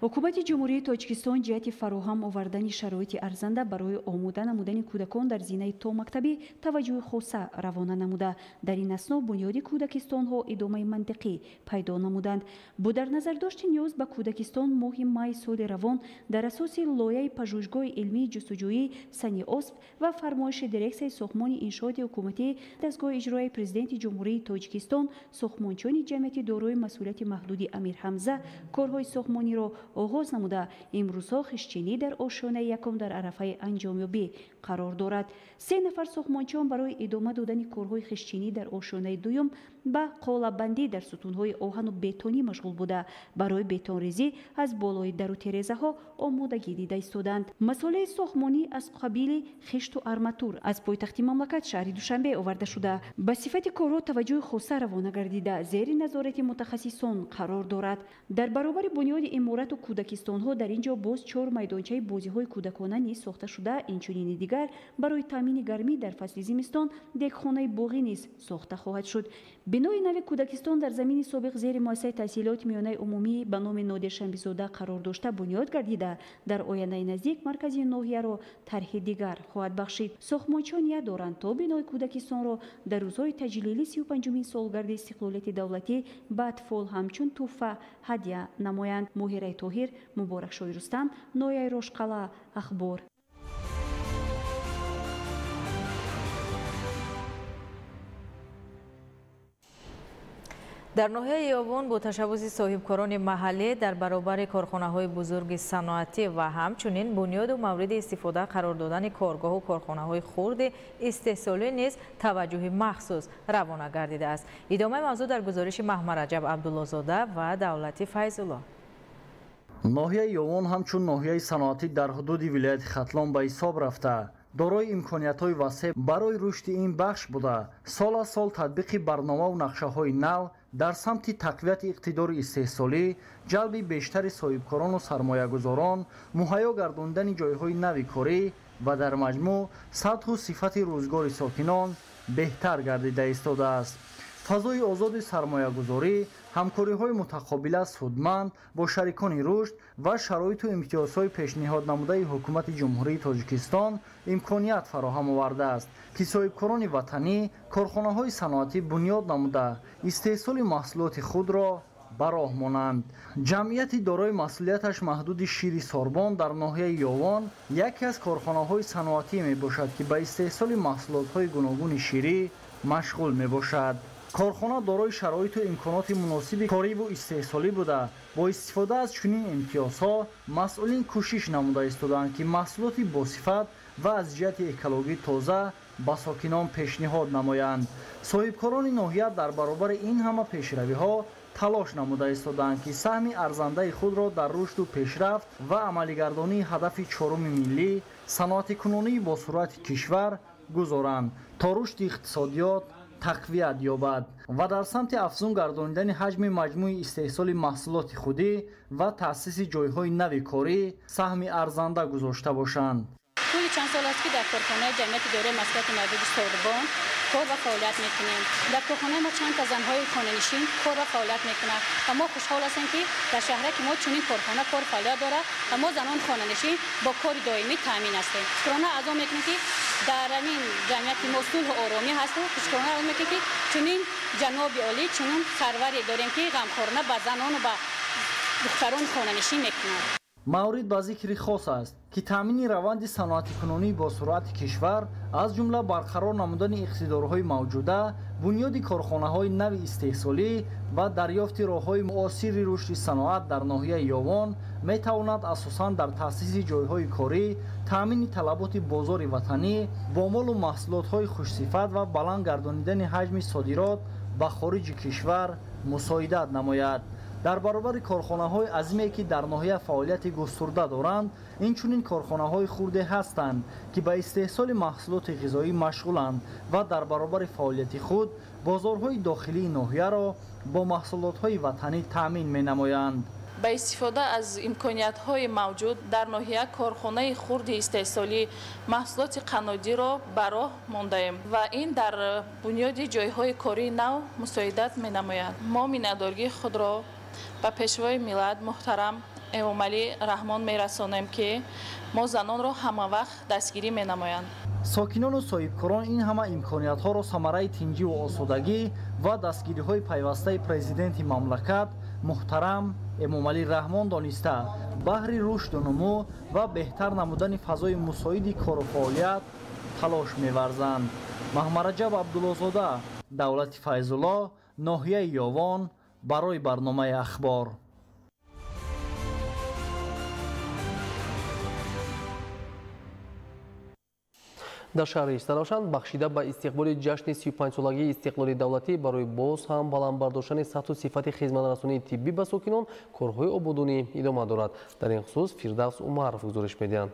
ҳукумати ҷумҳурии тоҷикистон ҷиҳати фароҳам овардани шароити арзанда барои омода намудани кӯдакон дар зинаи то мактабӣ таваҷҷӯҳи хоса равона намуда, дар ин асно бунёди кӯдакистонҳо идомаи мантиқӣ пайдо намуданд. бо дар назардошти ниёз ба кӯдакистон моҳи майи соли равон дар асоси лоиҳаи пажӯҳишгоҳи илмии ҷустуҷӯӣ сани осп ва фармоиши дирексияи сохтмони иншооти ҳукуматӣ дастгоҳи иҷроии президенти ҷумҳурии тоҷикистон сохтмончиёни ҷамъияти дорои масъулияти маҳдуди амир ҳамза корҳои сохтмониро оғоз намуда имрӯзҳо хишчинӣ дар ошонаи якум дар арафаи анҷомёбӣ қарор дорад. 3 нафар сохмончиён барои идома додани корҳои хишчинӣ дар ошонаи дуюм ба қолаббандӣ дар сутунҳои оҳану бетонӣ машғул буда барои бетонрезӣ аз болои дару тирезаҳо омодагӣ дида истоданд. масъулияи сохмонӣ аз қабили хишту арматур аз пойтахти мамлакат шаҳри душанбе оварда шуда ба сифати корҳо таваҷҷӯҳи хоса равона гардида зери назорати мутахассисон қарор дорад. дар баробари бунёди иморату кӯдакистонҳо дар ин ҷо боз 4 майдончаи бозиҳои кӯдакона низ сохта шуда, инчунини дигар барои таъмини гармӣ дар фасли зимистон дehхонаи боғӣ низ сохта хоҳад шуд. бинои нави кӯдакистон дар замини собиқ зери муассисаи таҳсилоти миёнаи умумӣ ба номи Нодир Шамбизода қарор дошта бунёд гардида дар ояндаи наздик маркази ноҳияро тарҳи дигар хоҳад бахшид. сохмончиён ният доранд то бинои кӯдакистонро дар рӯзҳои таҷлили 35-умин солгарди истиқлолияти давлатӣ ба атфол ҳамчун туҳфа ҳадя намоянд. Моҳираи Тоҳир, Муборакшоҳи Рустам, Нояи Рошқала, Ахбор. дар ноҳияи Ёвон бо ташаббуси соҳибкорони маҳаллӣ дар баробари корхонаҳои бузурги саноатӣ ва ҳамчунин бунёду мавриди истифода қарор додани коргоҳу корхонаҳои хурди истеҳсолӣ низ таваҷҷӯҳи махсус равона гардидааст. идомаи мавзӯъ дар гузориши Маҳмараҷаб Абдуллозода ва Давлати Файзулло. ноҳияи Ёвон ҳамчун ноҳияи саноатӣ дар ҳудуди вилояти Хатлон ба ҳисоб рафта дорои имкониятҳои васеъ барои рушди ин бахш буда сол аз сол татбиқи барномаву нақшаҳои нав дар самти тақвияти иқтидори истеҳсолӣ, ҷалби бештари соҳибкорону сармоягузорон, муҳайё гардондани ҷойҳои нави корӣ ва дар маҷмӯъ сатҳу сифати рӯзгори сокинон беҳтар гардида истодааст. фазои озоди сармоягузорӣ, ҳамкориҳои мутақобила судманд бо шарикони рушд ва шароиту имтиёзҳои пешниҳод намудаи ҳукумати ҷумҳурии Тоҷикистон имконият фароҳам овардааст, ки соҳибкорони ватанӣ корхонаҳои саноатӣ бунёд намуда истеҳсоли маҳсулоти худро ба роҳ монанд. ҷамъияти дорои масъулияташ маҳдуди шири Сорбон дар ноҳияи Ёвон яке аз корхонаҳои саноатӣ мебошад, ки ба истеҳсоли маҳсулотҳои гуногуни ширӣ машғул мебошад. корхона дорои шароиту имконоти муносиби кориву истеҳсолӣ буда бо истифода аз чунин имтиёзҳо масъулин кӯшиш намуда истоданд, ки маҳсулоти босифат ва аз ҷиҳати экологӣ тоза ба сокинон пешниҳод намоянд. соҳибкорони ноҳия дар баробари ин ҳама пешравиҳо талош намуда истоданд, ки саҳми арзандаи худро дар рушду пешрафт ва амалигардонии ҳадафи 4-уми миллӣ саноатикунонии босуръати кишвар гузоранд, то рушди иқтисодиёт тақвият ёбад ва дар самти афзун гардонидани ҳаҷми маҷмӯи истеҳсоли маҳсулоти худӣ ва таъсиси ҷойҳои нави корӣ саҳми арзанда гузошта бошанд. طول چند سال است که در کارخانه جمعیت دوره مسکن مردود سوربن کار و فعالیت میکنیم. در کارخانه ما چند تا زنهای خانه‌نشین کار و فعالیت میکنند و ما خوشحال هستیم که در شهرک ما چنین کارخانه کار فعالیت داره و ما زنان خانه‌نشین با کار دائمی تامین هستیم. شکرانه اعضا میکنیم که در این جمعیت ما صلح و آرامی هست و شکرانه اعضا میکنیم که چنین جناب عالی چنین سروری داریم که غمخوارانه به زنان و به دختران خانه‌نشین میکنند. маврид ба зикри хос аст, ки таъмини раванди саноатикунонии босуръати кишвар аз ҷумла барқарор намудани иқтидорҳои мавҷуда, бунёди корхонаҳои нави истеҳсолӣ ва дарёфти роҳҳои муосири рушди саноат дар ноҳияи Ёвон метавонад асосан дар таъсиси ҷойҳои корӣ, таъмини талаботи бозори ватанӣ бо молу маҳсулотҳои хушсифат ва баланд гардонидани ҳаҷми содирот ба хориҷи кишвар мусоидат намояд. дар баробари корхонаҳои азиме, ки дар ноҳия фаъолияти густурда доранд, инчунин корхонаҳои хурде ҳастанд, ки ба истеҳсоли маҳсулоти ғизоӣ машғуланд ва дар баробари фаъолияти худ бозорҳои дохилии ноҳияро бо маҳсулотҳои ватанӣ таъмин менамоянд. با استفاده از امکانیت‌های موجود در ناحیه کارخانه خرد استحصالی محصولات قنادی را به راه مانده‌ایم و این در بنیاد جای‌های کاری نو مساعدت می‌نماید. ما می‌ندارگی خود را به پیشوای ملت محترم امامعلی رحمان می‌رسانیم که ما زنان را همه وقت دستگیری می‌نمایند. сокинону соҳибкорон ин ҳама имкониятҳоро самараи тинҷиву осудагӣ ва дастгириҳои пайвастаи президенти мамлакат муҳтарам эмомалӣ раҳмон дониста баҳри рушду нумӯ ва беҳтар намудани фазои мусоиди кору фаъолият талош меварзанд. Маҳмараҷаб Абдуллозода, Давлати Файзулло, ноҳияи Ёвон, барои барномаи ахбор. در شهر استراوشان بخشیده به استقبال جشن 35 سالگی استقلال دولتی برای باز هم بلند برداشتن سطح و صفت خدمترسانی طبی به ساکنان کارهای آبادانی ادامه دارد. در این خصوص فردوس عمرов گزارش می‌دهند.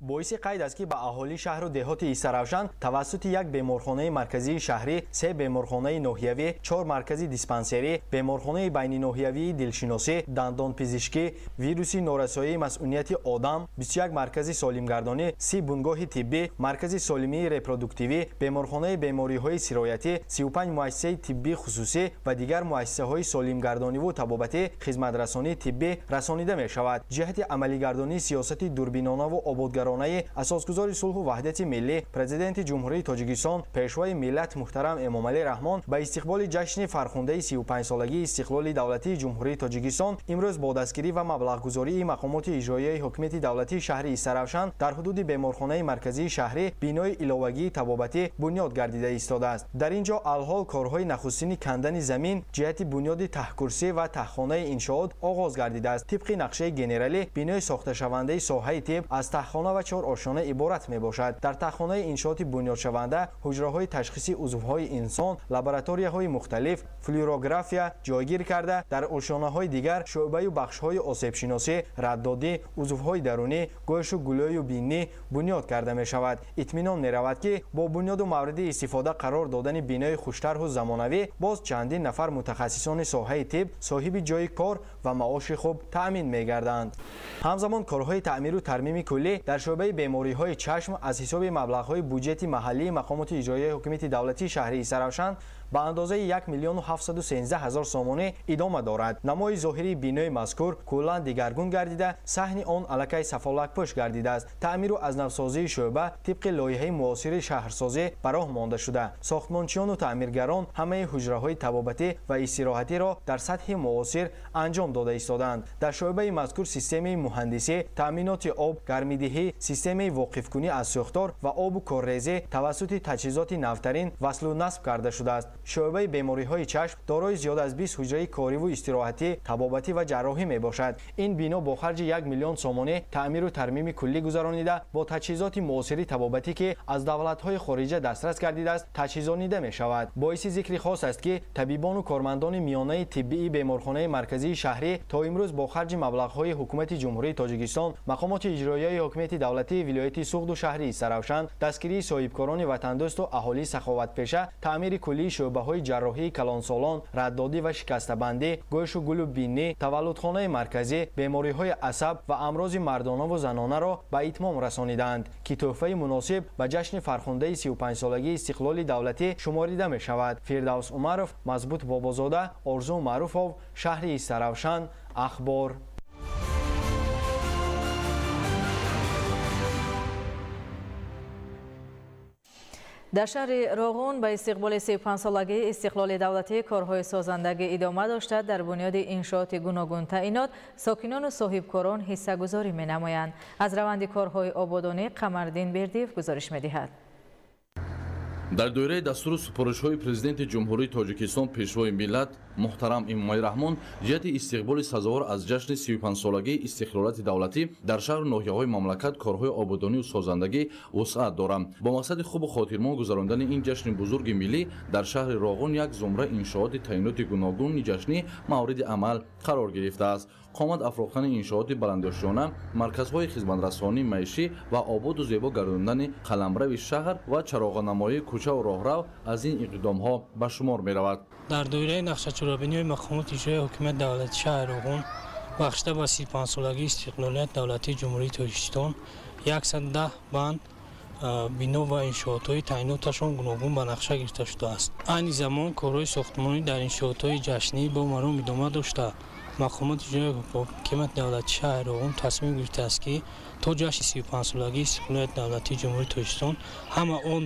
боиси қайд аст ки ба аҳолии шаҳру деҳоти истаравшан тавассути як беморхонаи марказии шаҳрӣ, 3 беморхонаи ноҳиявӣ, 4 маркази диспансерӣ, беморхонаи байниноҳиявии дилшиносӣ, дандонпизишкӣ, вируси норасоии масъулияти одам, 21 маркази солимгардонӣ, 30 бунгоҳи тиббӣ, маркази солимии репродуктивӣ, беморхонаи бемориҳои сироятӣ, 35 муассисаи тиббии хусусӣ ва дигар муассисаҳои солимгардониву табобатӣ хизматрасонии тиббӣ расонида мешавад. ҷиҳати амалигардонии сиёсати дурбинонаву ободгаронии асосгузори сулҳу ваҳдати миллӣ президенти ҷумҳурии тоҷикистон пешвои миллат муҳтарам Эмомалӣ Раҳмон ба истиқболи ҷашни фархундаи 35-солагии истиқлоли давлатии ҷумҳурии тоҷикистон имрӯз бо дастгирӣ ва маблағгузории мақомоти иҷроияи ҳокимияти давлатии шаҳри Истаравшан дар ҳудуди беморхонаи марказии шаҳрӣ бинои иловагии табобатӣ бунёд гардида истодааст. дар ин ҷо алҳол корҳои нахустини кандани замин ҷиҳати бунёди таҳкурсӣ ва таҳхонаи иншоот оғоз гардидааст. тибқи нақшаи генералӣ бинои сохташавандаи соҳаи тиб аз таҳхона ва 4 ошона иборат мебошад. дар таҳхонаи иншооти бунёдшаванда ҳуҷраҳои ташхиси узвҳои инсон, лабораторияҳои мухталиф, флюорография ҷойгир карда, дар ошонаҳои дигар шуъбаю бахшҳои осебшиносӣ, раддодӣ, узвҳои дарунӣ, гӯшу гулӯю бинӣ бунёд карда мешавад. итминон меравад ки бо бунёду мавриди истифода қарор додани бинои хуштарҳу замонавӣ боз чандин нафар мутахассисони соҳаи тиб соҳиби ҷойи кор ва маоши хуб таъмин мегарданд. ҳамзамон корҳои таъмиру тармими куллӣ дар шӯъбаи бемориҳои чашм аз ҳисоби маблағҳои буҷети маҳаллии мақомоти иҷроияи ҳокимияти давлатии шаҳри Истаравшан ба андозаи 1 млн 713 000 сомонӣ идома дорад. намои зоҳирии бинои мазкур куллан дигаргун гардида, саҳни он аллакай сафолакпӯш гардидааст. таъмиру азнавсозии шӯъба тибқи лоиҳаи муосири шаҳрсозӣ ба роҳ монда шуда. сохтмончиёну таъмиргарон ҳамаи ҳуҷраҳои табобатӣ ва истироҳатиро дар сатҳи муосир анҷом дода истоданд. дар шӯъбаи мазкур системаи муҳандисӣ, таъминоти об, гармидиҳӣ, системаи воқифкунӣ аз сӯхтор ва обу коррезӣ тавассути таҷҳизоти навтарин васлу насб карда шудааст. шӯъбаи бемориҳои чашм дорои зиёда аз 20 ҳуҷраи кориву истироҳатӣ, табобатӣ ва ҷарроҳӣ мебошад. ин бино бо харҷи 1 млн сомонӣ таъмиру тармими куллӣ гузаронида, бо таҷҳизоти муосири табобатӣ ки аз давлатҳои хориҷа дастрас гардидааст, таҷҳизонида мешавад. боиси зикри хос аст ки табибону кормандони миёнаи тиббии беморхонаи марказии шаҳрӣ то имрӯз бо харҷи маблағҳои ҳукумати ҷумҳурии тоҷикистон, мақомоти иҷроияи ҳокимияти давлатии вилояти суғду шаҳри Истаравшан, дастгирии соҳибкорони ватандӯсту аҳолии саховатпеша, таъмири куллии шӯъбаҳои ҷарроҳии калонсолон, раддодӣ ва шикастабандӣ, гӯшу гулу бинӣ, таваллудхонаи марказӣ, бемориҳои асаб ва амрози мардонаву занонаро ба итмом расонидаанд ки тӯҳфаи муносиб ба ҷашни фархундаи 35-солагии истиқлоли давлатӣ шуморида мешавад. фирдавс Умаров, Мазбут Бобозода, Орзу Маъруфов, шаҳри Истаравшан, ахбор. дар шаҳри Роғун ба истиқболи 35-солагии истиқлоли давлатӣ корҳои созандагӣ идома дошта, дар бунёди иншооти гуногун таъинот сокинону соҳибкорон ҳиссагузорӣ менамоянд. аз раванди корҳои ободонӣ Қамардин Бердиев гузориш медиҳад. дар доираи дастури супоришҳои президенти ҷумҳурии тоҷикистон пешвои миллат муҳтарам Эмомалӣ Раҳмон ҷиҳати истиқболи сазовар аз ҷашни 35-солагии истиқлолияти давлатӣ дар шаҳру ноҳияҳои мамлакат корҳои ободонию созандагӣ вусъат доранд. бо мақсади хубу хотирмон гузарондани ин ҷашни бузурги миллӣ дар шаҳри Роғун як зумра иншооти таъиноти гуногуни ҷашнӣ мавриди амал қарор гирифтааст. қомат афрохтани иншооти баландошона, марказҳои хизматрасонӣ маишӣ ва ободу зебо гардондани қаламрави шаҳр ва чароғанамоии кӯчаву роҳрав аз ин иқдомҳо ба шумор меравад. дар доираи нақшачӯробинии мақомоти иҷроияи ҳокимияти давлати шаҳри Роғун бахшида ба 35-солагии истиқлолияти давлатии ҷумҳурии тоҷикистон 110 банд бино ва иншоотҳои таъиноташон гуногун ба нақша гирифта шудааст. айни замон корҳои сохтмонӣ дар иншоотҳои ҷашнӣ бо маром идома дошта, мақомоти иҷроияи ҳокимияти давлати шаҳри Роғун тасмим гирифтааст ки то ҷашни 35-солагии истиқлолияти давлатии ҷумҳурии тоҷикистон ҳама он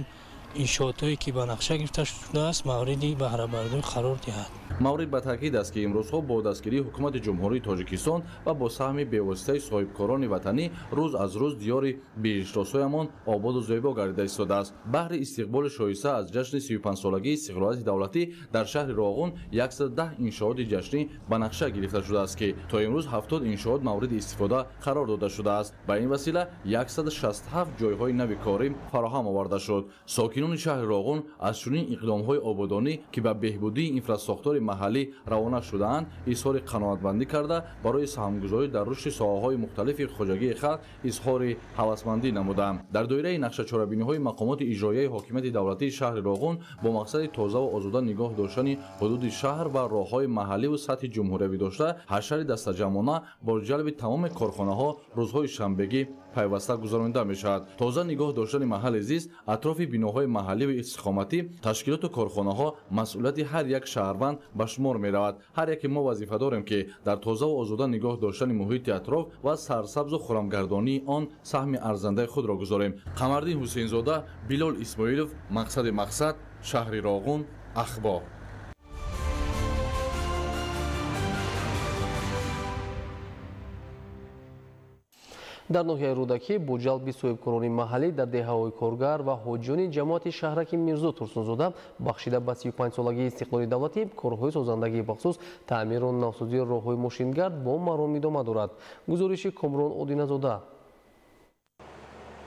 иншоотҳое ки ба нақша гирифта шудааст мавриди баҳрабардорӣ қарор диҳад. маврид ба таъкид аст ки имрӯзҳо бо дастгирии ҳукумати ҷумҳурии тоҷикистон ва бо саҳми бевоситаи соҳибкорони ватанӣ рӯз аз рӯз диёри биҳиштросоямон ободу зебо гардида истодааст. баҳри истиқболи шоиста аз ҷашни 35-солагии истиқлолияти давлатӣ дар шаҳри Роғун 110 иншооти ҷашнӣ ба нақша гирифта шудааст ки то имрӯз 70 иншоот мавриди истифода қарор дода шудааст. ба ин васила 167 ҷойҳои нави корӣ фароҳам оварда шуд. сокинони шаҳри Роғун аз чунин иқдомҳои ободонӣ ки ба беҳбудии инфраструктураи маҳаллӣ равона шудаанд изҳори қаноатмандӣ карда барои саҳмгузорӣ дар рушди соҳаҳои мухталифи хоҷагии халқ изҳори ҳавасмандӣ намуданд. дар доираи нақшачорабиниҳои мақомоти иҷроияи ҳокимияти давлатии шаҳри Роғун бо мақсади тозаву озода нигоҳ доштани ҳудуди шаҳр ва роҳҳои маҳалливу сатҳи ҷумҳуриявӣ дошта ҳашари дастаҷамона бо ҷалби тамоми корхонаҳо рӯзҳои шанбегӣ пайваста гузаронида мешавад. тоза нигоҳ доштани маҳалли зист, атрофи биноҳои маҳалливу истихоматӣ, ташкилоту корхонаҳо масъулияти ҳар як шаҳрванд ба шумор меравад. ҳар яке мо вазифа дорем ки дар тозаву озода нигоҳ доштани муҳити атроф ва сарсабзу хуррамгардонии он саҳми арзандаи худро гузорем. қамардин ҳусейнзода, Билол Исмоилов, мақсади мақсад, шаҳри Роғун, Ахбор. дар ноҳияи рӯдакӣ бо ҷалби соҳибкорони маҳаллӣ дар деҳаҳои коргар ва ҳоҷиёни ҷамоати шаҳраки Мирзо Турсунзода бахшида ба 35-солагии истиқлоли давлатӣ корҳои созандагии бахусус таъмиру навсозии роҳҳои мошингард бо маром идома дорад. гузориши Комрон Одиназода.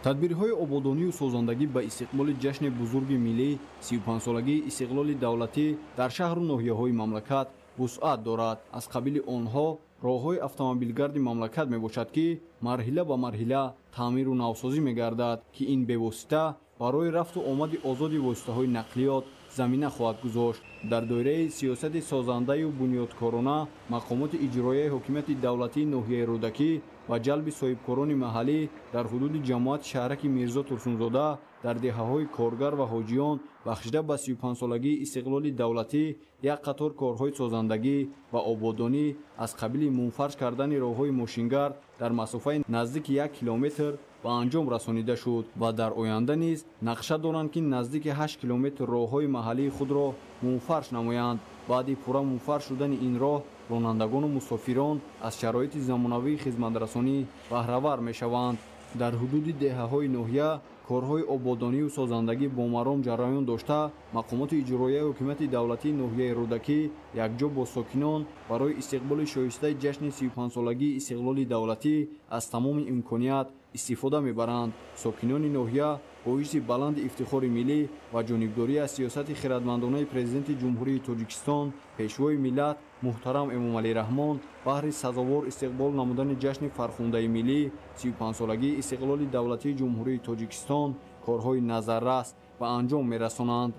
тадбирҳои ободонию созандагӣ ба истиқболи ҷашни бузурги миллӣ 35-солагии истиқлоли давлатӣ дар шаҳру ноҳияҳои мамлакат вусъат дорад. аз қабили онҳо роҳҳои автомобилгарди мамлакат мебошад ки марҳила ба марҳила таъмиру навсозӣ мегардад ки ин бевосита барои рафту омади озоди воситаҳои нақлиёт замина хоҳад гузошт. дар доираи сиёсати созандаю бунёдкорона мақомоти иҷроияи ҳокимияти давлатии ноҳияи рӯдакӣ ва ҷалби соҳибкорони маҳаллӣ дар ҳудуди ҷамоати шаҳраки Мирзо Турсунзода дар деҳаҳои коргар ва ҳоҷиён бахшида ба 35-солагии истиқлоли давлатӣ як қатор корҳои созандагӣ ва ободонӣ аз қабили мунфарш кардани роҳҳои мошингард дар масофаи наздики 1 километр ба анҷом расонида шуд ва дар оянда низ нақша доранд ки наздики 8 километр роҳҳои маҳаллии худро мунфарш намоянд. баъди пурра мунфарш шудани ин роҳ ронандагону мусофирон аз шароити замонавии хизматрасонӣ баҳравар мешаванд. дар ҳудуди деҳаҳои ноҳия корҳои ободонию созандагӣ бо маром ҷараён дошта мақомоти иҷроияи ҳокимияти давлатии ноҳияи рӯдакӣ якҷо бо сокинон барои истиқболи шоистаи ҷашни 35-солагии истиқлоли давлатӣ аз тамоми имконият истифода мебаранд. сокинони ноҳия бо ҳисси баланди ифтихори миллӣ ва ҷонибдорӣ аз сиёсати хиратмандонаи президенти ҷумҳурии Тоҷикистон, пешвои миллат муҳтарам Эмомалӣ Раҳмон баҳри сазовор истиқбол намудани ҷашни фархундаи миллӣ 35-солагии истиқлоли давлатии ҷумҳурии Тоҷикистон корҳои назаррас ба анҷом мерасонанд.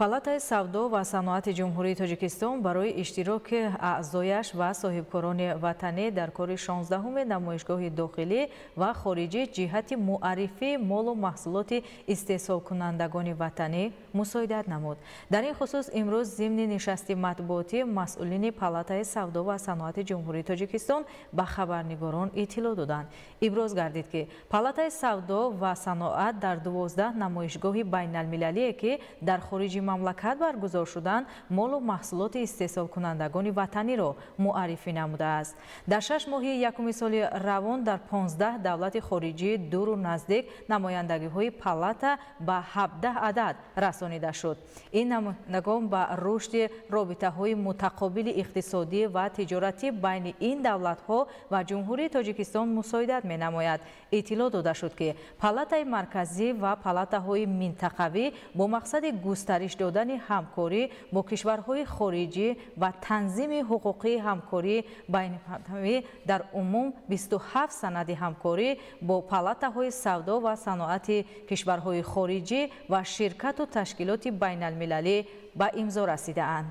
палатаи савдо ва саноати ҷумҳурии Тоҷикистон барои иштироки аъзояш ва соҳибкорони ватанӣ дар кори 16-уми намоишгоҳи дохилӣ ва хориҷӣ ҷиҳати муаррифии молу маҳсулоти истеҳсолкунандагони ватанӣ мусоидат намуд. дар ин хусус имрӯз зимни нишасти матбуотӣ масъулини палатаи савдо ва саноати ҷумҳурии Тоҷикистон ба хабарнигорон иттилоъ доданд. иброз гардид ки палатаи савдо ва саноат дар 12 намоишгоҳи байналмилалие ки дар хориҷи мамлакат баргузор шуданд молу маҳсулоти истеҳсолкунандагони ватаниро муаррифӣ намудааст. дар 6 моҳи якуми соли равон дар 15 давлати хориҷӣ дуру наздик намояндагиҳои палата ба 17 адад расонида шуд. ин намояндагон ба рушди робитаҳои мутақобили иқтисодӣ ва тиҷоратӣ байни ин давлатҳо ва ҷумҳурии Тоҷикистон мусоидат менамояд. иттилоъ дода шуд ки палатаи марказӣ ва палатаҳои минтақавӣ бо мақсади густариш додани ҳамкорӣ бо кишварҳои хориҷӣ ва танзими ҳуқуқии ҳамкорӣ байналмилалӣ дар умум 27 санади ҳамкорӣ бо палатаҳои савдо ва саноати кишварҳои хориҷӣ ва ширкату ташкилоти байналмилалӣ ба имзо расидаанд.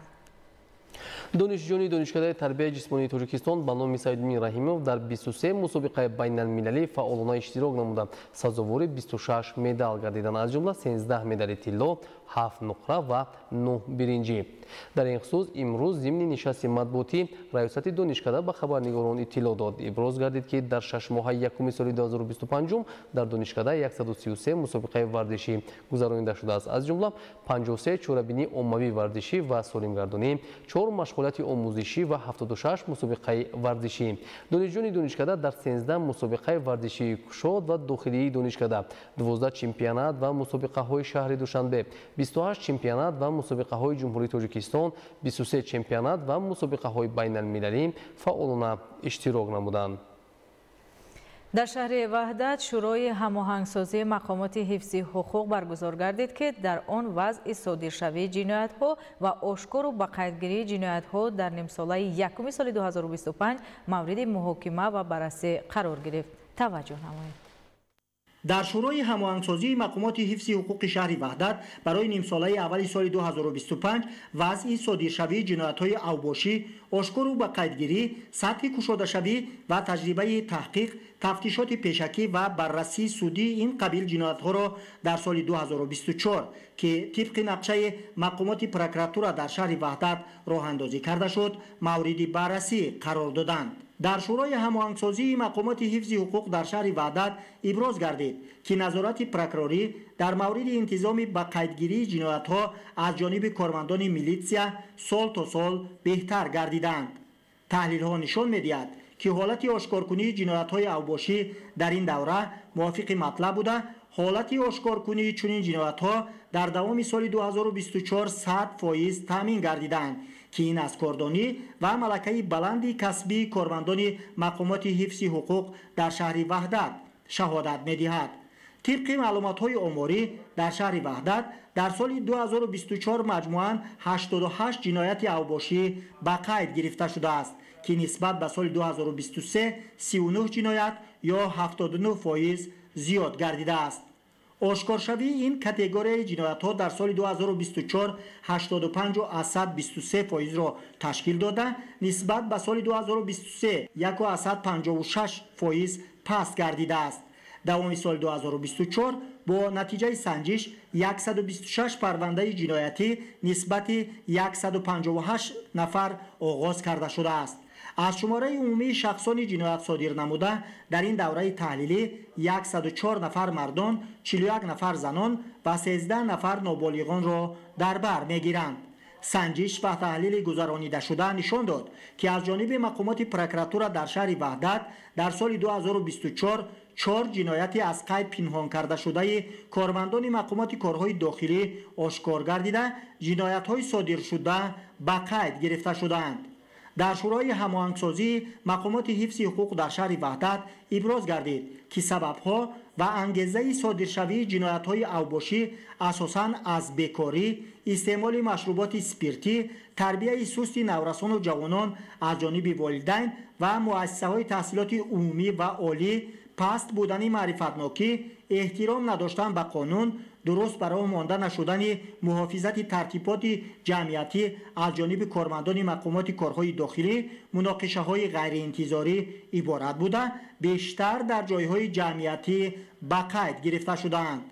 донишҷӯёни донишкадаи тарбияи ҷисмонии Тоҷикистон ба номи Саиддин Раҳимов дар 23 мусобиқаи байналмилалӣ фаъолона иштирок намуда сазовори 26 медал гардиданд. аз ҷумла 13 медали тилло, 7 нуқра ва 9 биринҷӣ. дар ин хусус имрӯз зимни нишасти матбуотӣ раёсати донишкада ба хабарнигорон иттилоъ дод. иброз гардид ки дар 6 моҳаи якуми соли 2025 дар донишкада 133 мусобиқаи варзишӣ гузаронида шудааст. аз ҷумла 53 чорабинии оммавии варзишӣ ва солимгардонӣ, 4 машғулияти омӯзишӣ ва 76 мусобиқаи варзишӣ. донишҷӯёни донишкада дар 13 мусобиқаи варзишии кушод ва дохилии донишкада, 12 чемпионат ва мусобиқаҳои шаҳри Душанбе, 28 чемпионат ва мусобиқаҳои ҷумҳурии Тоҷикистон, 23 чемпионат ва мусобиқаҳои байналмилалӣ фаъолона иштирок намуданд. дар шаҳри ваҳдат шӯрои ҳамоҳангсозии мақомоти ҳифзи ҳуқуқ баргузор гардид ки дар он вазъи содиршавии ҷиноятҳо ва ошкору ба қайдгирии ҷиноятҳо дар нимсолаи якуми соли 2025 мавриди муҳокима ва баррасӣ қарор гирифт. таваҷҷӯҳ намоед. дар шӯрои ҳамоҳангсозии мақомоти ҳифзи ҳуқуқи шаҳри ваҳдат барои нимсолаи аввали соли 2025 вазъи содиршавии ҷиноятҳои авбошӣ, ошкору ба қайдгирӣ, сатҳи кушодашавӣ ва таҷрибаи таҳқиқ, тафтишоти пешакӣ ва баррасии судии ин қабил ҷиноятҳоро дар соли 2024 ки тибқи нақшаи мақомоти прокуратура дар шаҳри ваҳдат роҳандозӣ карда шуд, мавриди баррасӣ қарор доданд. дар шӯрои ҳамоҳангсозии мақомоти ҳифзи ҳуқуқ дар шаҳри ваҳдат иброз гардид ки назорати прокурорӣ дар мавриди интизоми ба қайдгирии ҷиноятҳо аз ҷониби кормандони милитсия сол то сол беҳтар гардиданд. таҳлилҳо нишон медиҳад ки ҳолати ошкоркунии ҷиноятҳои авбошӣ дар ин давра мувофиқи матлаб буда, ҳолати ошкоркунии чунин ҷиноятҳо дар давоми соли 2024 100% таъмин гардиданд ки ин аз кордонӣ ва малакаи баланди касбии кормандони мақомоти ҳифзи ҳуқуқ дар шаҳри ваҳдат шаҳодат медиҳад. тибқи маълумотҳои оморӣ дар шаҳри ваҳдат дар соли 2024 маҷмуан 88 ҷинояти авбошӣ ба қайд гирифта шудааст ки нисбат ба соли 2023 39 ҷиноят ё 79% зиёд гардидааст. ошкоршавии ин категорияи ҷиноятҳо дар соли 2024 85,23%-ро ташкил дода, нисбат ба соли 2023 1,56% паст гардидааст. давоми соли 2024 бо натиҷаи санҷиш 126 парвандаи ҷиноятӣ нисбати 158 нафар оғоз карда шудааст. аз шумораи умумии шахсони ҷиноят содир намуда дар ин давраи таҳлилӣ 104 нафар мардон, 41 нафар занон ва 13 нафар ноболиғонро дар бар мегиранд. санҷиш ва таҳлили гузаронидашуда нишон дод ки аз ҷониби мақомоти прокуратура дар шаҳри ваҳдат дар соли 2024 4 ҷинояти аз қайд пинҳон кардашудаи кормандони мақомоти корҳои дохилӣ ошкор гардида, ҷиноятҳои содиршуда ба қайд гирифта шудаанд. дар шӯрои ҳамоҳангсозии мақомоти ҳифзи ҳуқуқ дар шаҳри ваҳдат иброз гардид ки сабабҳо ва ангезаи содиршавии ҷиноятҳои авбошӣ асосан аз бекорӣ, истеъмоли машруботи спиртӣ, тарбияи сусти наврасону ҷавонон аз ҷониби волидайн ва муассисаҳои таҳсилоти умумӣ ва олӣ, паст будани маърифатнокӣ, эҳтиром надоштан ба қонун, дуруст барои монда нашудани муҳофизати тартиботи ҷамъиятӣ аз ҷониби кормандони мақомоти корҳои дохилӣ, муноқишаҳои ғайриинтизорӣ иборат буда, бештар дар ҷойҳои ҷамъиятӣ ба қайд гирифта шудаанд.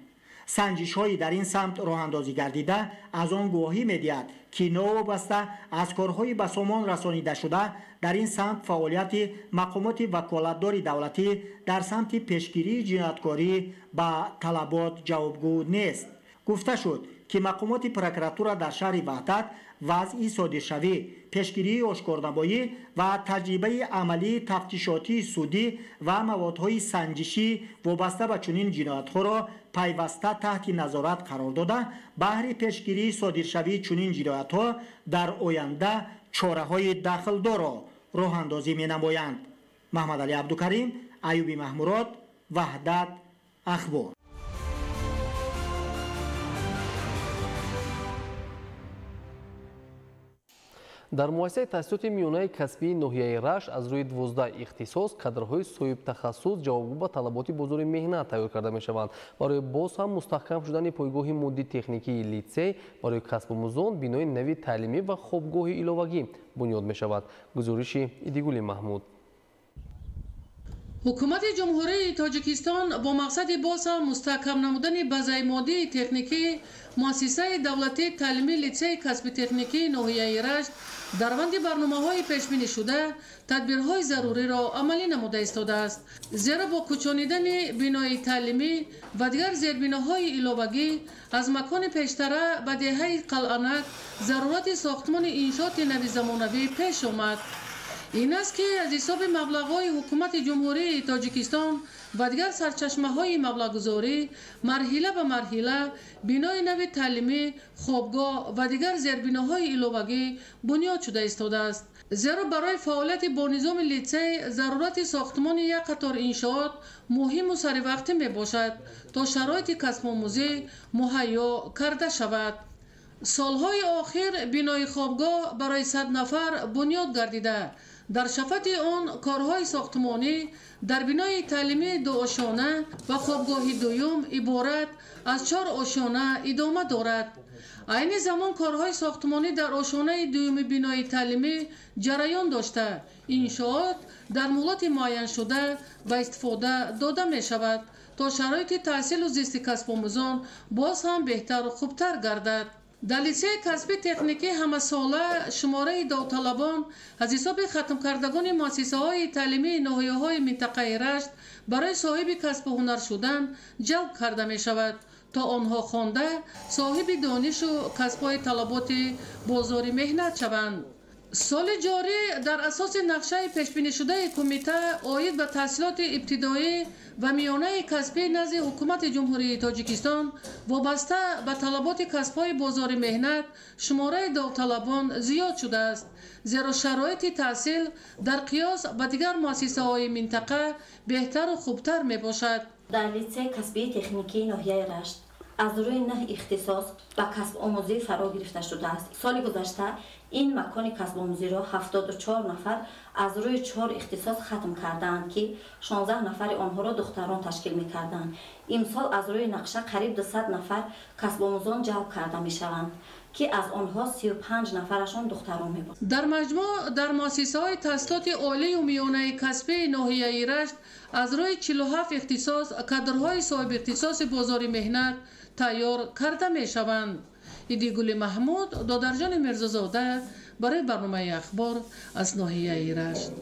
санҷишҳои дар ин самт роҳандозӣ гардида аз он гувоҳӣ медиҳад ки новобаста аз корҳои ба сомон расонидашуда дар ин самт фаъолияти мақомоти ваколатдори давлатӣ дар самти пешгирии ҷинояткорӣ ба талабот ҷавобгӯ нест. гуфта шуд ки мақомоти прокуратура дар шаҳри ваҳдат вазъи содиршавӣ, пешгирии ошкорнамоӣ ва таҷрибаи амалии тафтишотии судӣ ва маводҳои санҷишӣ вобаста ба чунин ҷиноятҳоро пайваста таҳти назорат қарор дода, баҳри пешгирии содиршавии чунин ҷиноятҳо дар оянда чораҳои дахлдорро роҳандозӣ менамоянд. маҳмадалӣ абдукарим, аюби маҳмурод, ваҳдат, ахбор. дар муассисаи таҳсилоти миёнаи касбии ноҳияи рашт аз рӯи 12 ихтисос кадрҳои соҳибтахассус ҷавобгӯ ба талаботи бозори меҳнат тайёр карда мешаванд. барои боз ҳам мустаҳкам шудани пойгоҳи моддии техникии литсей барои касбомӯзон бинои нави таълимӣ ва хобгоҳи иловагӣ бунёд мешавад. гузориши Идигули Маҳмуд. ҳукумати ҷумҳурии тоҷикистон бо мақсади боз ҳам мустаҳкам намудани базаи моддии техникӣ муассисаи давлатии таълимии литсеи касби техникии ноҳияи Рашт дар раванди барномаҳои пешбинишуда тадбирҳои заруриро амалӣ намуда истодааст. зеро бо кӯчонидани бинои таълимӣ ва дигар зербиноҳои иловагӣ аз макони пештара ба деҳаи қалъанак зарурати сохтмони иншооти нави замонавӣ пеш омад. ин аст ки аз ҳисоби маблағҳои ҳукумати ҷумҳурии тоҷикистон ва дигар сарчашмаҳои маблағгузорӣ марҳила ба марҳила бинои нави таълимӣ, хобгоҳ ва дигар зербиноҳои иловагӣ бунёд шуда истодааст. зеро барои фаъолияти бонизоми литсей зарурати сохтмони як қатор иншоот муҳиму саривақтӣ мебошад то шароити касбомӯзӣ муҳайё карда шавад. солҳои охир бинои хобгоҳ барои 100 нафар бунёд гардида дар шафати он корҳои сохтмонӣ дар бинои таълимии дуошона ва хобгоҳи дуюм иборат аз 4 ошона идома дорад. айни замон корҳои сохтмонӣ дар ошонаи дуюми бинои таълимӣ ҷараён дошта иншоот дар муҳлати муайяншуда ба истифода дода мешавад то шароити таҳсилу зисти касбомӯзон боз ҳам беҳтару хубтар гардад. дар литсеи касби техникӣ ҳамасола шумораи довталабон аз ҳисоби хатмкардагони муассисаҳои таълимии ноҳияҳои минтақаи Рашт барои соҳиби касбу ҳунар шудан ҷалб карда мешавад то онҳо хонда соҳиби донишу касбҳои талаботи бозори меҳнат шаванд. соли ҷорӣ дар асоси нақшаи пешбинишудаи кумита оид ба таҳсилоти ибтидоӣ ва миёнаи касбӣ назди ҳукумати ҷумҳурии тоҷикистон вобаста ба талаботи касбҳои бозори меҳнат шумораи довталабон зиёд шудааст, зеро шароити таҳсил дар қиёс ба дигар муассисаҳои минтақа беҳтару хубтар мебошад. дар литсеи касбии техникии ноҳияи Рашт аз рӯи 9 ихтисос ба касбомӯзӣ фаро гирифта шудааст. соли гузашта ин макони касбомӯзиро 74 нафар аз рӯи 4 ихтисос хатм карданд ки 16 нафари онҳоро духтарон ташкил мекарданд. имсол аз рӯи нақша қариб 200 нафар касбомӯзон ҷалб карда мешаванд ки аз онҳо 35 нафарашон духтарон мебошанд. дар маҷмӯъ дар муассисаҳои таҳсилоти олию миёнаи касбии ноҳияи Рашт аз рӯи 47 ихтисос кадрҳои соҳибихтисоси бозори меҳнат тайёр карда мешаванд. идигули маҳмуд, додарҷони мирзозода барои барномаи ахбор аз ноҳияи Рашт.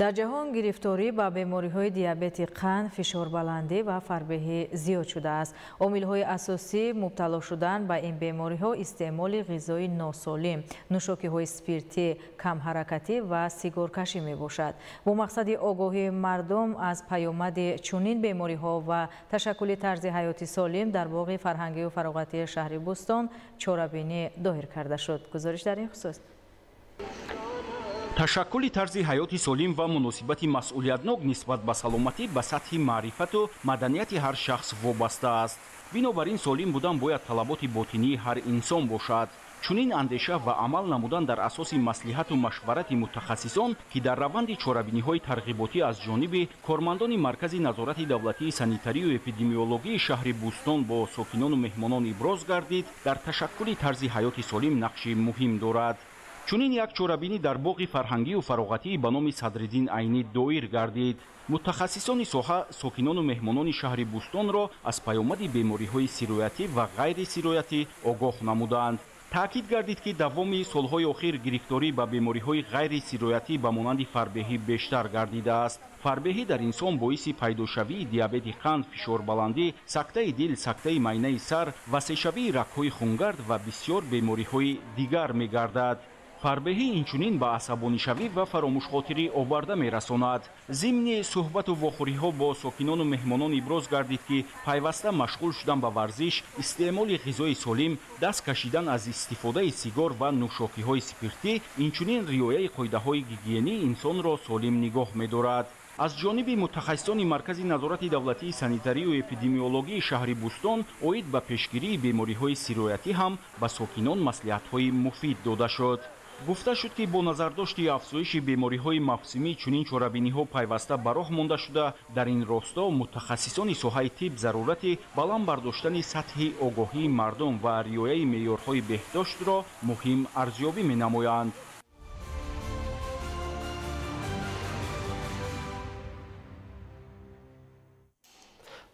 дар ҷаҳон гирифторӣ ба бемориҳои диабети қанд, фишорбаландӣ ва фарбеҳӣ зиёд шудааст. омилҳои асосӣ мубтало шудан ба ин бемориҳо истеъмоли ғизои носолим, нӯшокиҳои спиртӣ, камҳаракатӣ ва сигаркашӣ мебошад. бо мақсади огоҳии мардум аз паёмади чунин бемориҳо ва ташаккули тарзи ҳаёти солим дар боғи фарҳангию фароғатии шаҳри Бӯстон чорабинӣ доир карда шуд. гузориш дар ин хусус. ташаккули тарзи ҳаёти солим ва муносибати масъулиятнок нисбат ба саломатӣ ба сатҳи маърифату маданияти ҳар шахс вобаста аст. бинобар ин солим будан бояд талаботи ботинии ҳар инсон бошад. чунин андеша ва амал намудан дар асоси маслиҳату машварати мутахассисон ки дар раванди чорабиниҳои тарғиботӣ аз ҷониби кормандони маркази назорати давлатии санитарию эпидемиологии шаҳри Бӯстон бо сокинону меҳмонон иброз гардид, дар ташаккули тарзи ҳаёти солим нақши муҳим дорад. чунин як чорабинӣ дар боғи фарҳангию фароғатӣ ба номи Садриддин Айнӣ доир гардид. мутахассисони соҳа сокинону меҳмонони шаҳри Бӯстонро аз паёмади бемориҳои сироятӣ ва ғайри сироятӣ огоҳ намуданд. таъкид гардид ки давоми солҳои охир гирифторӣ ба бемориҳои ғайри сироятӣ ба монанди фарбеҳӣ бештар гардидааст. фарбеҳӣ дар инсон боиси пайдошавии диабети қанд, фишорбаландӣ, сактаи дил, сактаи майнаи сар, васеъшавии рагҳои хунгард ва бисёр бемориҳои дигар мегардад. фарбеҳӣ инчунин ба асабонишавӣ ва фаромӯшхотирӣ оварда мерасонад. зимни суҳбату вохӯриҳо бо сокинону меҳмонон иброз гардид ки пайваста машғул шудан ба варзиш, истеъмоли ғизои солим, даст кашидан аз истифодаи сигор ва нӯшокиҳои спиртӣ, инчунин риояи қоидаҳои гигиенӣ инсонро солим нигоҳ медорад. аз ҷониби мутахассисони маркази назорати давлатии санитарию эпидемиологии шаҳри Бӯстон оид ба пешгирии бемориҳои сироятӣ ҳам ба сокинон маслиҳатҳои муфид дода шуд. гуфта шуд ки бо назардошти афзоиши бемориҳои мавсимӣ чунин чорабиниҳо пайваста ба роҳ монда шуда дар ин росто мутахассисони соҳаи тиб зарурати баланд бардоштани сатҳи огоҳии мардум ва риояи меъёрҳои беҳдоштро муҳим арзёбӣ менамоянд.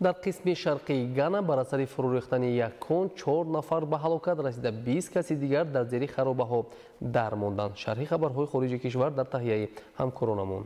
дар қисми шарқии Гана бар асари фурӯ рехтани як кон 4 нафар ба ҳалокат расида, 20 каси дигар дар зери харобаҳо дар монданд. Шарҳи хабарҳои хориҷи кишвар дар таҳияи ҳамкоронамон.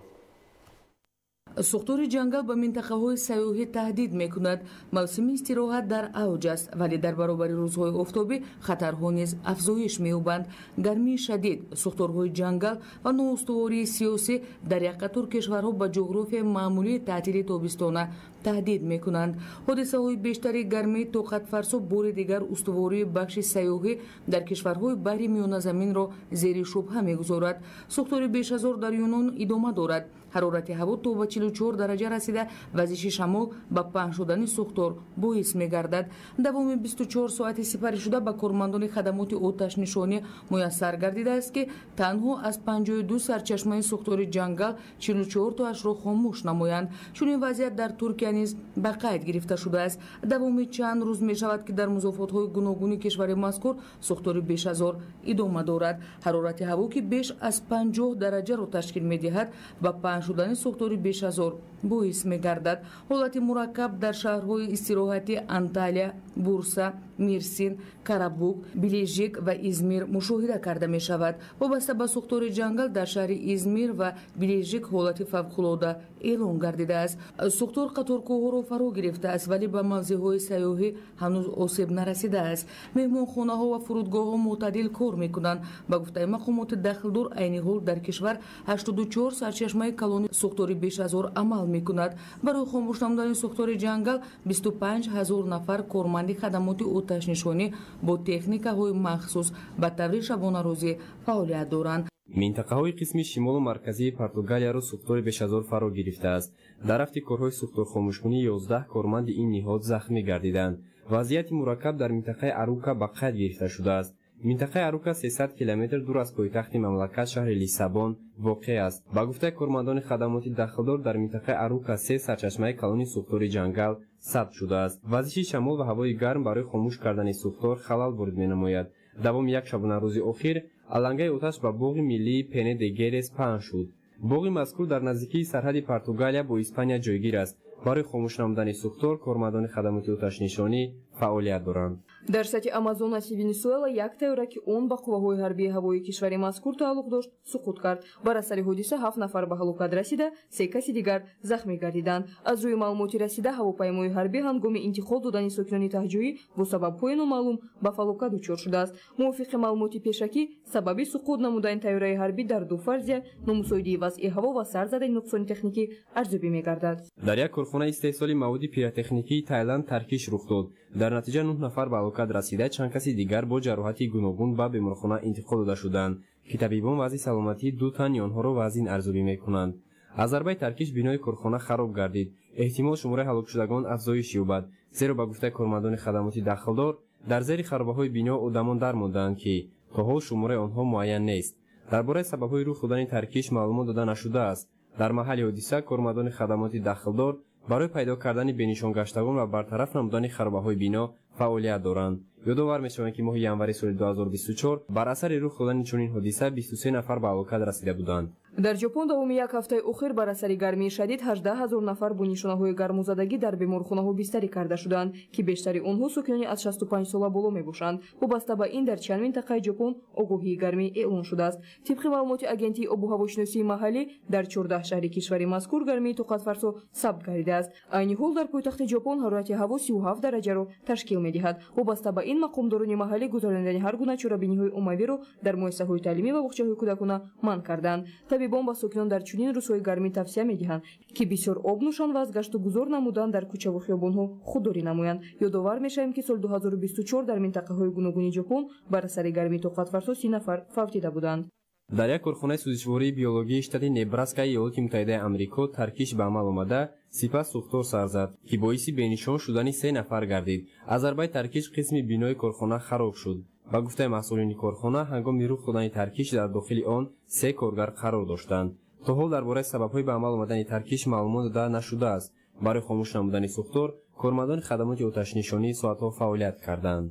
сӯхтори ҷангал ба минтақаҳои сайёҳӣ таҳдид мекунад. мавсими истироҳат дар авҷ аст, вале дар баробари рӯзҳои офтобӣ хатарҳо низ афзоиш меёбанд. гармии шадид, сӯхторҳои ҷангал ва ноустувории сиёсӣ дар як қатор кишварҳо ба ҷуғрофияи маъмулии таътили тобистона таҳдид мекунанд. ҳодисаҳои бештари гармии тоқатфарсо бори дигар устувории бахши сайёҳӣ дар кишварҳои баҳри миёназаминро зери шубҳа мегузорад. сӯхтори беш аз 1000 дар Юнон идома дорад. ҳарорати ҳаво то ба 44 дараҷа расида, вазиши шамол ба паҳн шудани сӯхтор боис мегардад. давоми 24 соати сипарӣ шуда ба кормандони хадамоти оташнишонӣ муяссар гардидааст ки танҳо аз 52 сарчашмаи сӯхтори ҷангал 44 тоашро хомӯш намоянд. чунин вазъият дар Туркия низ ба қайд гирифта шудааст. давоми чанд рӯз мешавад ки дар музофотҳои гуногуни кишвари мазкур сӯхтори беш аз 1000 идома дорад. ҳарорати ҳаво ки беш аз 50 дараҷаро ташкил медиҳад, ба паҳн шудани сӯхтори беш аз 1000 боис мегардад. ҳолати мураккаб дар шаҳрҳои истироҳати Анталия, Бурса, Мирсин, Карабук, Билежик ва Измир мушоҳида карда мешавад. вобаста ба сӯхтори ҷангал дар шаҳри Измир ва Билежик ҳолати фавқулода эълон гардидааст. сӯхтор қаторкӯҳҳоро фаро гирифтааст, вале ба мавзеъҳои сайёҳӣ ҳанӯз осеб нарасидааст. меҳмонхонаҳо ва фурудгоҳҳо мӯътадил кор мекунанд. ба гуфтаи мақомоти дахлдор айни ҳол дар кишвар 84 сарчашмаи калони сӯхтори беш аз 1000 амал мекунад. барои хомӯш намудани сӯхтори ҷангал 25 000 нафар корманди хадамоти оташнишонӣ бо техникаҳои махсус ба таври шабонарӯзӣ фаъолият доранд. минтақаҳои қисми шимолу марказии Португалияро сӯхтори беш аз 1000 фаро гирифтааст. дар рафти корҳои сӯхторхомӯшкунӣ 11 корманди ин ниҳод захмӣ гардиданд. вазъияти мураккаб дар минтақаи Арука ба қайд гирифта шудааст. минтақаи Арука 300 километр дур аз пойтахти мамлакат шаҳри Лиссабон воқеъ аст. ба гуфтаи кормандони хадамоти дахлдор дар минтақаи Арука 3 сарчашмаи калони сӯхтори ҷангал сабт шудааст. вазиши шамол ва ҳавои гарм барои хомӯш кардани сӯхтор халал ворид менамояд. давоми як шабонарӯзи охир алангаи оташ ба боғи миллии Пене де Герес паҳн шуд. боғи мазкур дар наздикии сарҳади Португалия бо Испания ҷойгир аст. барои хомӯш намудани сӯхтор кормандони хадамоти оташнишонӣ фаъолият доранд. дар сатҳи Амазонаси Венесуэла як тайёра ки он ба қувваҳои ҳарбии ҳавои кишвари мазкур тааллуқ дошт суқут кард. бар асари ҳодиса 7 нафар ба ҳалокат расида, 3 каси дигар захмӣ гардиданд. аз рӯи маълумоти расида ҳавопаймои ҳарбӣ ҳангоми интиқол додани сокинони таҳҷоӣ бо сабабҳои номаълум ба фалокат дучор шудааст. мувофиқи маълумоти пешакӣ сабаби суқут намудани тайёраи ҳарбӣ дар ду фарзия номусоидии вазъи ҳаво ва сар задани нуқсони техникӣ арзёбӣ мегардад. дар як корхонаи истеҳсоли маводи пиротехникии Таиланд таркиш рух дод. дар натиҷа 9 нафар ба ҳалокат расида, чанд каси дигар бо ҷароҳати гуногун ба беморхона интиқол дода шуданд ки табибон вазъи саломатии 2 тани онҳоро вазин арзёбӣ мекунанд. аз зарбаи таркиш бинои корхона хароб гардид. эҳтимол шумораи ҳалокшудагон афзоиш ёбад, зеро ба гуфтаи кормандони хадамоти дахлдор дар зери харобаҳои бино одамон дармонданд ки то ҳол шумораи онҳо муайян нест. дар бораи сабабҳои рух додани таркиш маълумот дода нашудааст. дар маҳалли ҳодиса кормандони хадамоти дахлдор барои пайдо кардани бенишонгаштагон ва бартараф намудани харобаҳои бино фаъолият доранд. ёдовар мешаванд ки моҳи январи соли 2024 бар асари рух додани чунин ҳодиса 23 нафар ба ҳалокат расида буданд. дар ҷопон давоми як ҳафтаи охир бар асари гармии шадид 18 000 нафар бо нишонаҳои гармузадагӣ дар беморхонаҳо бистарӣ карда шуданд ки бештари онҳо сокинони аз 65 сола боло мебошанд. вобаста ба ин дар чанд минтақаи ҷопон огоҳии гармӣ эълон шудааст. тибқи маълумоти агентии обу ҳавошиносии маҳаллӣ дар 14 шаҳри кишвари мазкур гармии тоқатфарсо сабт гардидааст. айни ҳол дар пойтахти ҷопон ҳарорати ҳаво 37 дараҷаро ташкил медиҳад. вобаста ба ин мақомдорони маҳаллӣ гузарондани ҳар гуна чорабиниҳои оммавиро дар муассисаҳои таълимӣ ва боғчаҳои кӯдакона манъ карданд. табибон ба сокинон дар чунин рӯзҳои гармӣ тавсия медиҳанд ки бисёр об нӯшанд ва аз гашту гузор намудан дар кӯчаву хиёбонҳо худдорӣ намоянд. ёдовар мешавем ки соли 2024 дар минтақаҳои гуногуни ҷопон бар асари гармии тоқатфарсо 30 нафар фавт дида буданд. дар як корхонаи сӯзишвории биологии штати Небраскаи Иёлоти Муттаҳидаи Амрико таркиш ба амал омада, сипас сӯхтор сар зад ки боиси бенишон шудани 3 нафар гардид. аз зарбаи таркиш қисми бинои корхона хароб шуд. ба гуфтаи масъулини корхона ҳангоми рух додани таркиш дар дохили он 3 коргар қарор доштанд. то ҳол дар бораи сабабҳои ба амал омадани таркиш маълумот дода нашудааст. барои хомӯш намудани сӯхтор кормандони хадамоти оташнишонӣ соатҳо фаъолият карданд.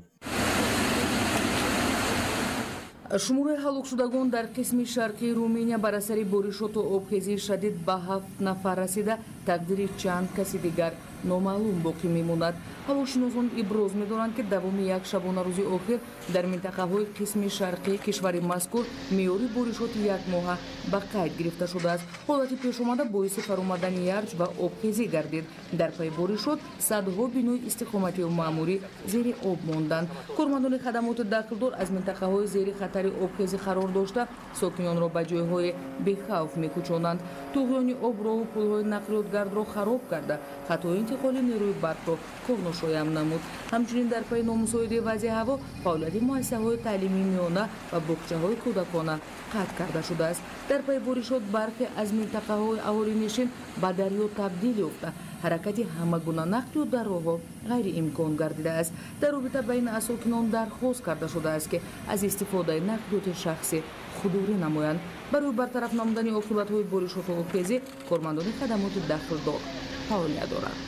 шумораи ҳалокшудагон дар қисми шарқии румыния бар асари боришоту обхезии шадид ба 7 нафар расида, тақдири чанд каси дигар номаълум боқӣ мемонад. ҳавошиносон иброз медоранд, ки давоми як шабона рӯзи охир дар минтақаҳои қисми шарқии кишвари мазкур меъёри боришоти як моҳа ба қайд гирифта шудааст. ҳолати пешомада боиси фаромадани ярҷ ва обхезӣ гардид. дар пайи боришот садҳо бинои истиқоматию маъмурӣ зери об монданд. кормандони хадамоти дахлдор аз минтақаҳои зери хатари обхезӣ қарор дошта, сокинонро ба ҷойҳои бехавф мекӯчонанд. туғёни об роҳу пулҳои нақлиётгардро хароб карда, хатои интиқоли нерӯи барқро корношоям намуд. ҳамчунин дар пайи номусоидаи вазъи ҳаво фаъолияти муассисаҳои таълимии миёна ва боғчаҳои кӯдакона қатъ карда шудааст. дар пайи боришот бархе аз минтақаҳои аҳолинишин ба дарё табдил ёфта, ҳаракати ҳама гуна нақлиёт дар роҳҳо ғайриимкон гардидааст. дар робита байни сокинон дархост карда шудааст, ки аз истифодаи нақлиёти шахсӣ худдорӣ намоянд. барои бартараф намудани оқибатҳои боришоту обхезӣ кормандони хадамоти дахлдор фаъолият доранд.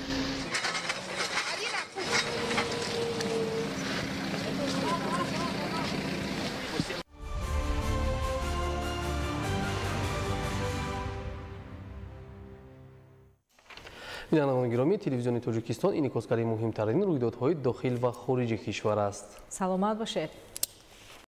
бинандагони гиромӣ, телевизиони Тоҷикистон инъикоскари муҳимтарин рӯйдодҳои дохил ва хориҷи кишвар аст. саломат бошед.